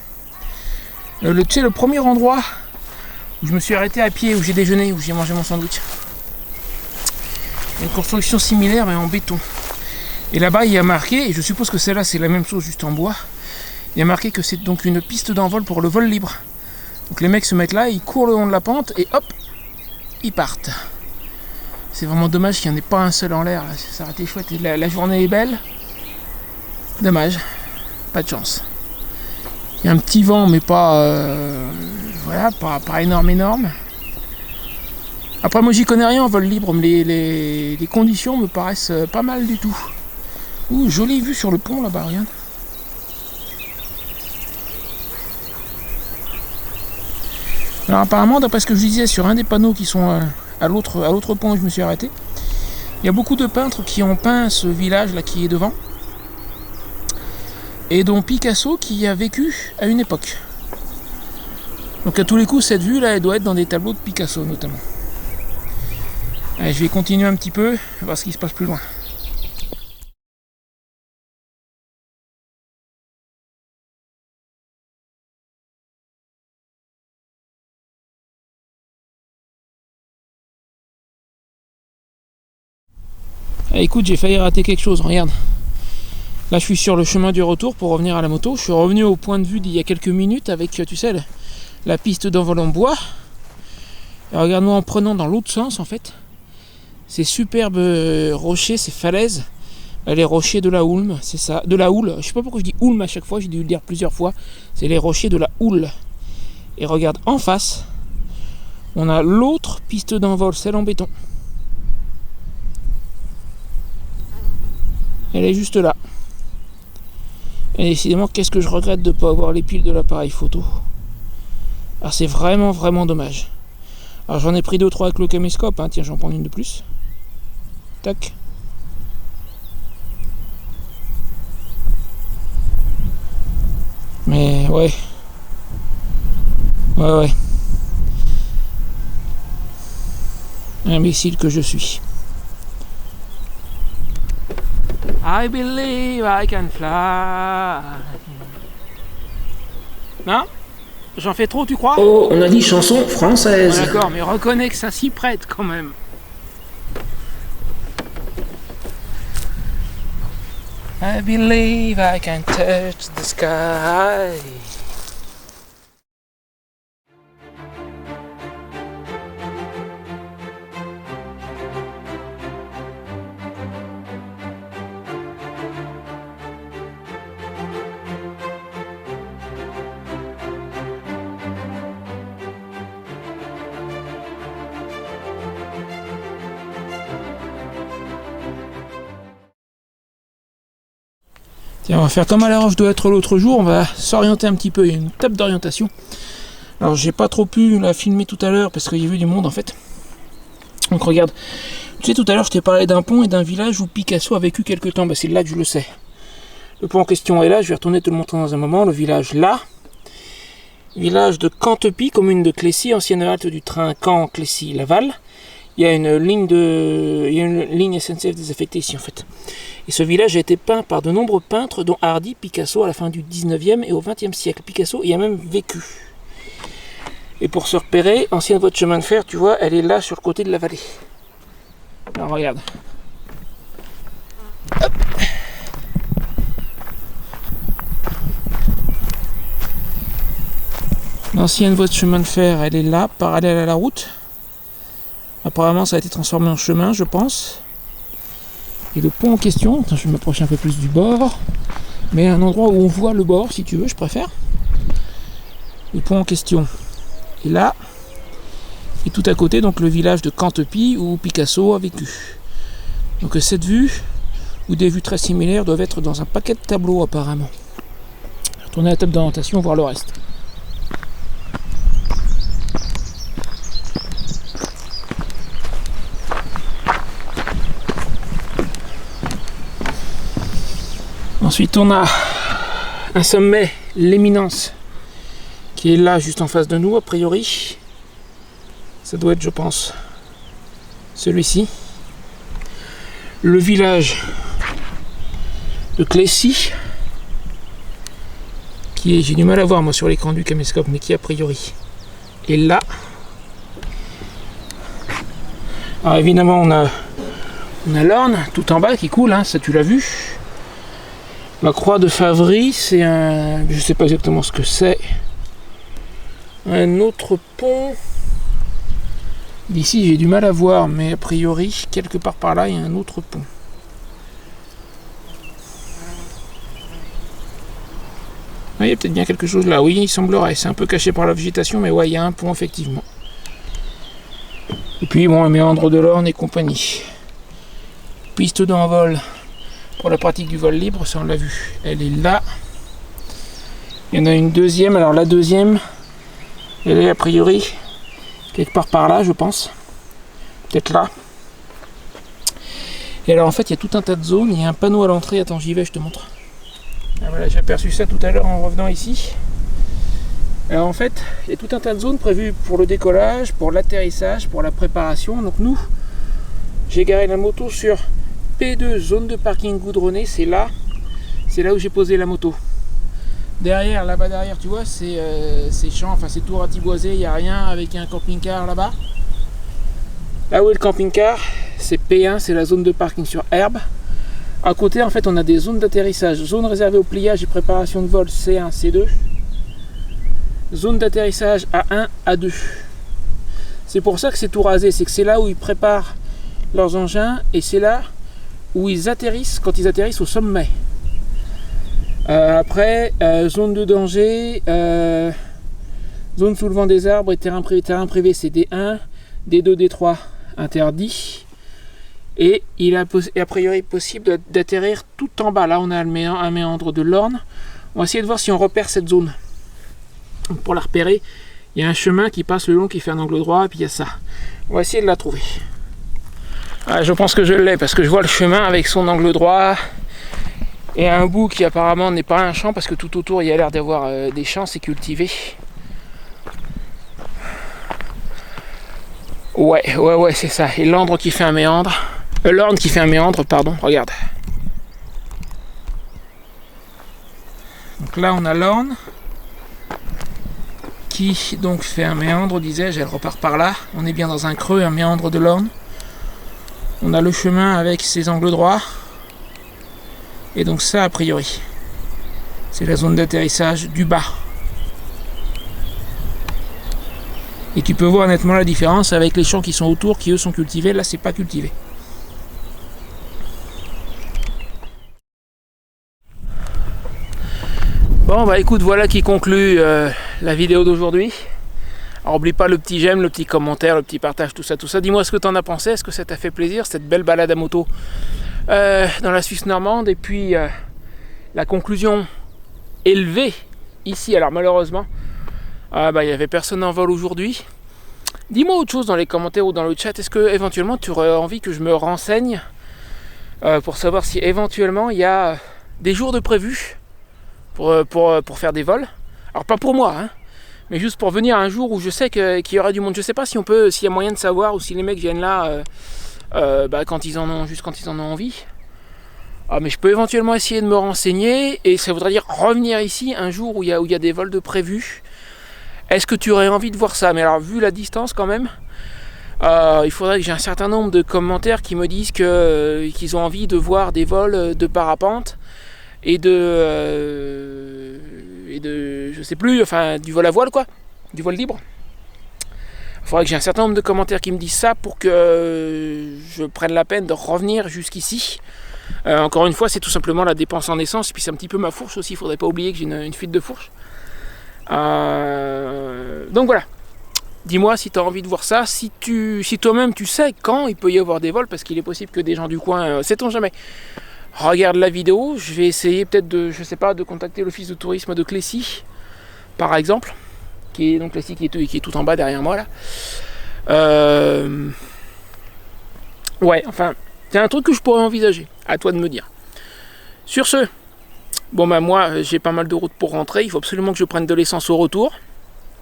Tu sais, le premier endroit où je me suis arrêté à pied, où j'ai déjeuné, où j'ai mangé mon sandwich. Une construction similaire mais en béton. Et là-bas il y a marqué, et je suppose que celle-là c'est la même chose juste en bois, il y a marqué que c'est donc une piste d'envol pour le vol libre. Donc les mecs se mettent là, ils courent le long de la pente et hop, ils partent. C'est vraiment dommage qu'il n'y en ait pas un seul en l'air, là. Ça aurait été chouette. Et la journée est belle. Dommage, pas de chance. Il y a un petit vent mais pas, voilà, pas énorme. Après moi j'y connais rien en vol libre, mais les conditions me paraissent pas mal du tout. Ouh, jolie vue sur le pont là-bas, regarde. Alors apparemment, d'après ce que je disais sur un des panneaux qui sont à l'autre pont où je me suis arrêté, il y a beaucoup de peintres qui ont peint ce village là qui est devant. Et dont Picasso qui a vécu à une époque. Donc à tous les coups, cette vue là, elle doit être dans des tableaux de Picasso notamment. Allez, je vais continuer un petit peu, voir ce qui se passe plus loin. Ah, écoute, j'ai failli rater quelque chose, regarde. Là, je suis sur le chemin du retour pour revenir à la moto. Je suis revenu au point de vue d'il y a quelques minutes avec, tu sais, la piste d'envol en bois. Et regarde-moi en prenant dans l'autre sens, en fait. Ces superbes rochers, ces falaises. Les rochers de la Houlme, c'est ça. De la Houle. Je sais pas pourquoi je dis Houlme à chaque fois, j'ai dû le dire plusieurs fois. C'est les rochers de la Houle. Et regarde, en face, on a l'autre piste d'envol, celle en béton. Elle est juste là. Et décidément, qu'est-ce que je regrette de ne pas avoir les piles de l'appareil photo. Alors c'est vraiment, vraiment dommage. Alors j'en ai pris 2-3 avec le caméscope, hein. Tiens, j'en prends une de plus. Tac. Mais ouais. Ouais. Imbécile que je suis. I believe I can fly. Non? J'en fais trop, tu crois? Oh, on a dit chanson française. Ouais, d'accord, mais reconnais que ça s'y prête quand même. I believe I can touch the sky. Tiens, on va faire comme à la Roche doit être l'autre jour, on va s'orienter un petit peu, il y a une table d'orientation. Alors j'ai pas trop pu la filmer tout à l'heure parce qu'il y avait du monde en fait. Donc regarde, tu sais tout à l'heure je t'ai parlé d'un pont et d'un village où Picasso a vécu quelque temps, c'est là que je le sais. Le pont en question est là, je vais retourner te le montrer dans un moment, le village là. Village de Cantepie, commune de Clécy, ancienne halte du train Caen-Clécy-Laval. Il y a une ligne SNCF désaffectée ici en fait. Et ce village a été peint par de nombreux peintres, dont Hardy, Picasso à la fin du 19e et au 20e siècle. Picasso y a même vécu. Et pour se repérer, ancienne voie de chemin de fer, tu vois, elle est là sur le côté de la vallée. Alors regarde. Hop. L'ancienne voie de chemin de fer, elle est là, parallèle à la route. Apparemment, ça a été transformé en chemin, je pense. Et le pont en question, attends, je vais m'approcher un peu plus du bord, mais un endroit où on voit le bord, si tu veux, je préfère. Le pont en question est là. Et tout à côté, donc le village de Cantepie où Picasso a vécu. Donc cette vue, ou des vues très similaires, doivent être dans un paquet de tableaux apparemment. Retourner à la table d'orientation, voir le reste. Ensuite, on a un sommet, l'éminence, qui est là, juste en face de nous, a priori. Ça doit être, je pense, celui-ci. Le village de Clécy, qui est, j'ai du mal à voir, moi, sur l'écran du caméscope, mais qui, a priori, est là. Alors, évidemment, on a l'Orne, tout en bas, qui coule, hein, ça tu l'as vu. La croix de Favry, c'est un... je sais pas exactement ce que c'est. Un autre pont. D'ici, j'ai du mal à voir, mais a priori, quelque part par là, il y a un autre pont. Ah, il y a peut-être bien quelque chose là. Oui, il semblerait. C'est un peu caché par la végétation, mais ouais, il y a un pont, effectivement. Et puis, bon, un méandre de l'Orne et compagnie. Piste d'envol. Pour la pratique du vol libre, ça on l'a vu, elle est là. Il y en a une deuxième, alors la deuxième, elle est a priori quelque part par là, je pense. Peut-être là. Et alors en fait, il y a tout un tas de zones, il y a un panneau à l'entrée, attends, j'y vais, je te montre. Ah, voilà, j'ai aperçu ça tout à l'heure en revenant ici. Alors en fait, il y a tout un tas de zones prévues pour le décollage, pour l'atterrissage, pour la préparation. Donc nous, j'ai garé la moto sur P2, zone de parking goudronné, c'est là où j'ai posé la moto. Derrière, là-bas derrière, tu vois, c'est champs, enfin c'est tout ratiboisé, il n'y a rien avec un camping-car là-bas. Là où est le camping-car, c'est P1, c'est la zone de parking sur herbe. À côté, en fait, on a des zones d'atterrissage. Zone réservée au pliage et préparation de vol C1, C2. Zone d'atterrissage A1, A2. C'est pour ça que c'est tout rasé. C'est que c'est là où ils préparent leurs engins et c'est là où ils atterrissent quand ils atterrissent au sommet. Après, zone de danger, zone sous le vent des arbres et terrain privé, c'est D1, D2, D3 interdit. Et il est a priori possible d'atterrir tout en bas. Là, on a un méandre de l'Orne. On va essayer de voir si on repère cette zone. Pour la repérer, il y a un chemin qui passe le long, qui fait un angle droit, et puis il y a ça. On va essayer de la trouver. Je pense que je l'ai, parce que je vois le chemin avec son angle droit, et un bout qui apparemment n'est pas un champ, parce que tout autour, il y a l'air d'avoir des champs, c'est cultivé. Ouais, c'est ça. Et l'Orne qui fait un méandre. L'Orne qui fait un méandre, pardon, regarde. Donc là, on a l'Orne qui donc fait un méandre, disais-je, elle repart par là. On est bien dans un creux, un méandre de l'Orne. On a le chemin avec ses angles droits. Et donc ça, a priori, c'est la zone d'atterrissage du bas. Et tu peux voir nettement la différence avec les champs qui sont autour, qui eux sont cultivés. Là, c'est pas cultivé. Bon bah écoute, voilà qui conclut la vidéo d'aujourd'hui. Alors oublie pas le petit j'aime, le petit commentaire, le petit partage, tout ça. Dis-moi ce que t'en as pensé, est-ce que ça t'a fait plaisir, cette belle balade à moto dans la Suisse normande. Et puis la conclusion élevée ici, alors malheureusement, il n'y avait personne en vol aujourd'hui. Dis-moi autre chose dans les commentaires ou dans le chat, est-ce que éventuellement tu aurais envie que je me renseigne pour savoir si éventuellement il y a des jours de prévus pour faire des vols. Alors pas pour moi, hein, mais juste pour venir un jour où je sais qu'il y aura du monde. Je sais pas si s'il y a moyen de savoir, ou si les mecs viennent là quand ils en ont envie. Mais je peux éventuellement essayer de me renseigner, et ça voudrait dire revenir ici un jour où il y a des vols de prévus. Est-ce que tu aurais envie de voir ça? Mais alors vu la distance quand même, il faudrait que j'ai un certain nombre de commentaires qui me disent qu'ils ont envie de voir des vols de parapente et de je sais plus, enfin du vol à voile quoi, du vol libre. Il faudrait que j'ai un certain nombre de commentaires qui me disent ça pour que je prenne la peine de revenir jusqu'ici. Encore une fois, c'est tout simplement la dépense en essence, puis c'est un petit peu ma fourche aussi, il faudrait pas oublier que j'ai une fuite de fourche. Donc voilà, dis-moi si tu as envie de voir ça, si toi-même tu sais quand il peut y avoir des vols, parce qu'il est possible que des gens du coin, sait-on jamais, regarde la vidéo. Je vais essayer peut-être de contacter l'office de tourisme de Clécy, par exemple, qui est tout en bas derrière moi là. Ouais, enfin, c'est un truc que je pourrais envisager. À toi de me dire. Sur ce, bon bah moi j'ai pas mal de routes pour rentrer. Il faut absolument que je prenne de l'essence au retour,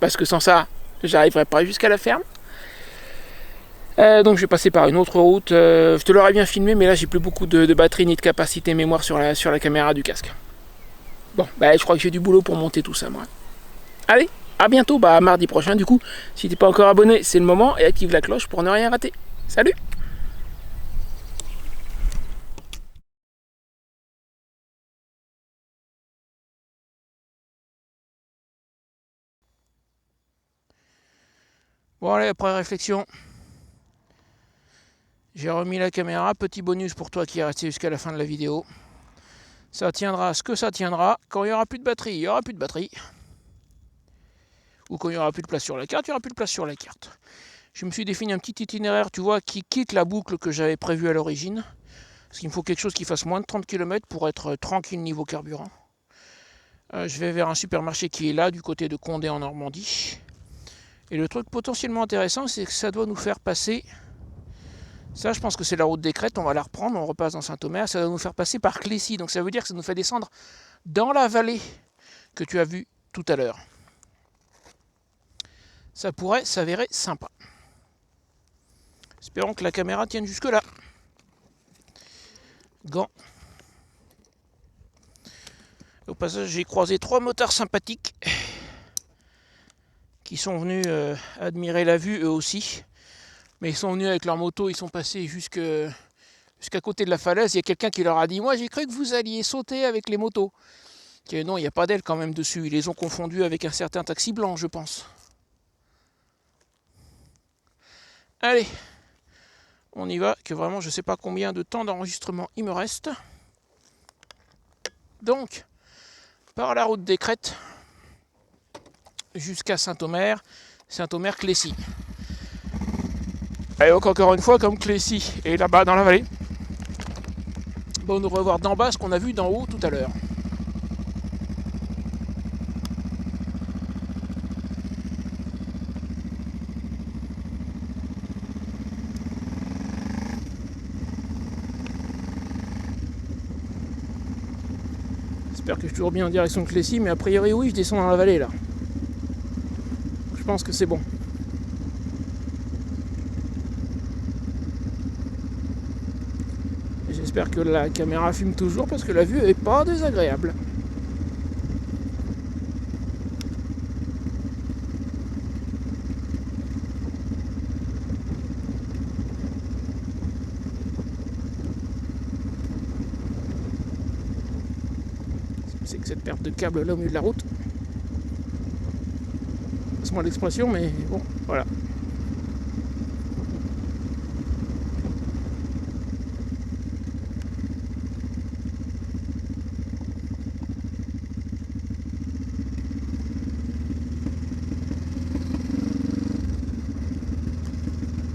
parce que sans ça, j'arriverai pas jusqu'à la ferme. Donc je vais passer par une autre route. Je te l'aurais bien filmé, mais là j'ai plus beaucoup de batterie ni de capacité mémoire sur la caméra du casque. Bon, bah je crois que j'ai du boulot pour monter tout ça moi. Allez, à bientôt, à mardi prochain du coup. Si t'es pas encore abonné, c'est le moment, et active la cloche pour ne rien rater. Salut! Bon allez, après réflexion, j'ai remis la caméra. Petit bonus pour toi qui est resté jusqu'à la fin de la vidéo. Ça tiendra ce que ça tiendra. Quand il n'y aura plus de batterie, il n'y aura plus de batterie. Ou quand il n'y aura plus de place sur la carte, il n'y aura plus de place sur la carte. Je me suis défini un petit itinéraire, tu vois, qui quitte la boucle que j'avais prévue à l'origine. Parce qu'il me faut quelque chose qui fasse moins de 30 km pour être tranquille niveau carburant. Je vais vers un supermarché qui est là, du côté de Condé en Normandie. Et le truc potentiellement intéressant, c'est que ça doit nous faire passer... Ça, je pense que c'est la route des Crêtes, on va la reprendre, on repasse dans Saint-Omer. Ça va nous faire passer par Clécy, donc ça veut dire que ça nous fait descendre dans la vallée que tu as vue tout à l'heure. Ça pourrait s'avérer sympa. Espérons que la caméra tienne jusque là. Gants. Au passage, j'ai croisé 3 motards sympathiques qui sont venus admirer la vue eux aussi. Mais ils sont venus avec leur moto, ils sont passés jusqu'à côté de la falaise. Il y a quelqu'un qui leur a dit « Moi, j'ai cru que vous alliez sauter avec les motos. » Non, il n'y a pas d'ailes quand même dessus. Ils les ont confondus avec un certain taxi blanc, je pense. Allez, on y va, que vraiment je ne sais pas combien de temps d'enregistrement il me reste. Donc, par la route des Crêtes jusqu'à Saint-Omer, Saint-Omer-Clécy. Et donc encore une fois, comme Clécy est là-bas dans la vallée, on va revoir d'en bas ce qu'on a vu d'en haut tout à l'heure. J'espère que je suis toujours bien en direction de Clécy, mais a priori oui, je descends dans la vallée là. Je pense que c'est bon. Et j'espère que la caméra filme toujours parce que la vue est pas désagréable. C'est que cette perte de câble là au milieu de la route. Passe-moi l'expression, mais bon, voilà.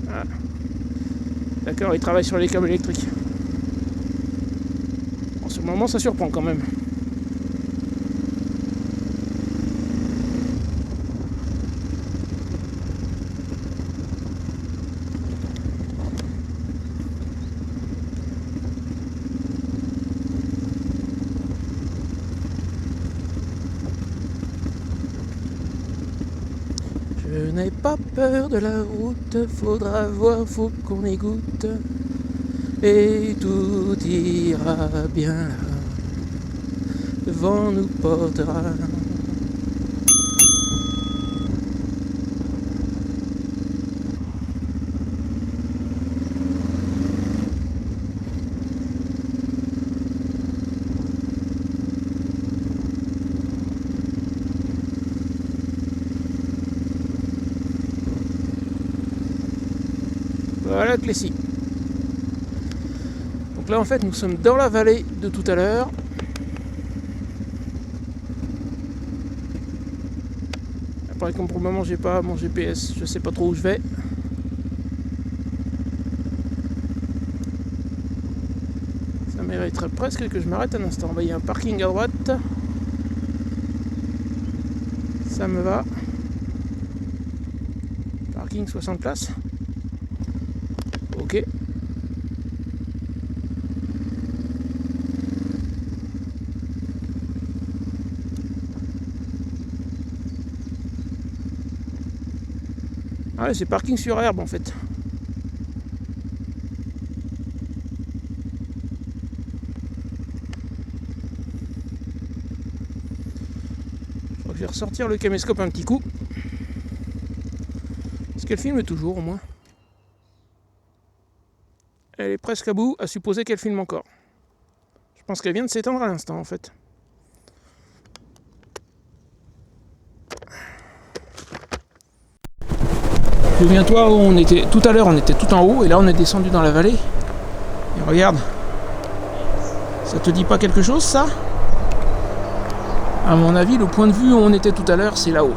Voilà. D'accord, il travaille sur les câbles électriques. En ce moment, ça surprend quand même. Je n'ai pas peur de la route, faudra voir, faut qu'on y goûte. Et tout ira bien là, le vent nous portera. Voilà Clécy. Donc là en fait nous sommes dans la vallée de tout à l'heure. Après comme pour le moment j'ai pas mon GPS, je sais pas trop où je vais. Ça mériterait presque que je m'arrête un instant. Il y a un parking à droite. Ça me va. Parking 60 places. Ok. Ah ouais, c'est parking sur herbe en fait. Je crois que je vais ressortir le caméscope un petit coup. Est-ce qu'elle filme toujours au moins? Elle est presque à bout, à supposer qu'elle filme encore. Je pense qu'elle vient de s'éteindre à l'instant en fait. Souviens-toi où on était tout à l'heure, on était tout en haut et là on est descendu dans la vallée. Et regarde, ça te dit pas quelque chose ça? À mon avis, le point de vue où on était tout à l'heure, c'est là-haut.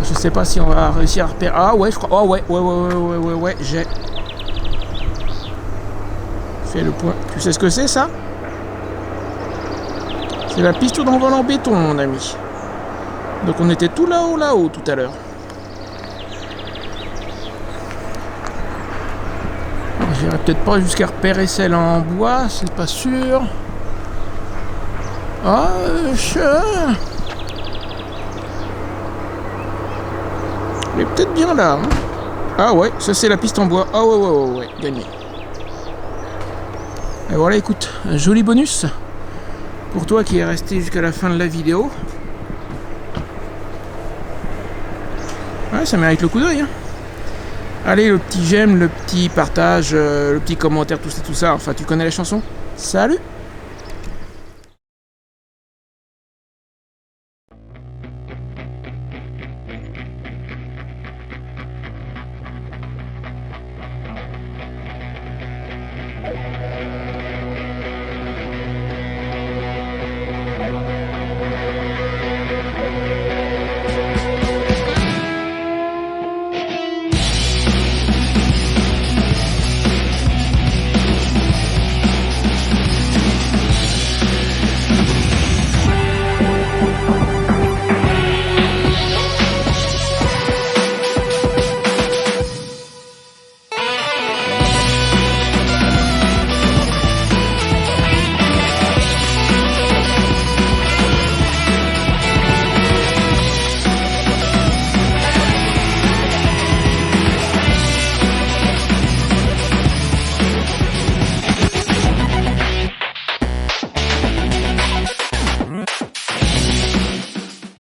Je sais pas si on va réussir à repérer. Ah ouais, je crois. Oh ouais, j'ai fait le point. Tu sais ce que c'est ça? C'est la piste d'envol en béton, mon ami. Donc on était tout là-haut tout à l'heure. J'irai peut-être pas jusqu'à repérer celle en bois, c'est pas sûr. Ah, elle est peut-être bien là. Hein. Ah ouais, ça c'est la piste en bois. Ah ouais, gagné. Et voilà, écoute, un joli bonus pour toi qui est resté jusqu'à la fin de la vidéo. Ouais, ça mérite le coup d'œil. Hein. Allez, le petit j'aime, le petit partage, le petit commentaire, tout ça. Enfin, tu connais la chanson. Salut!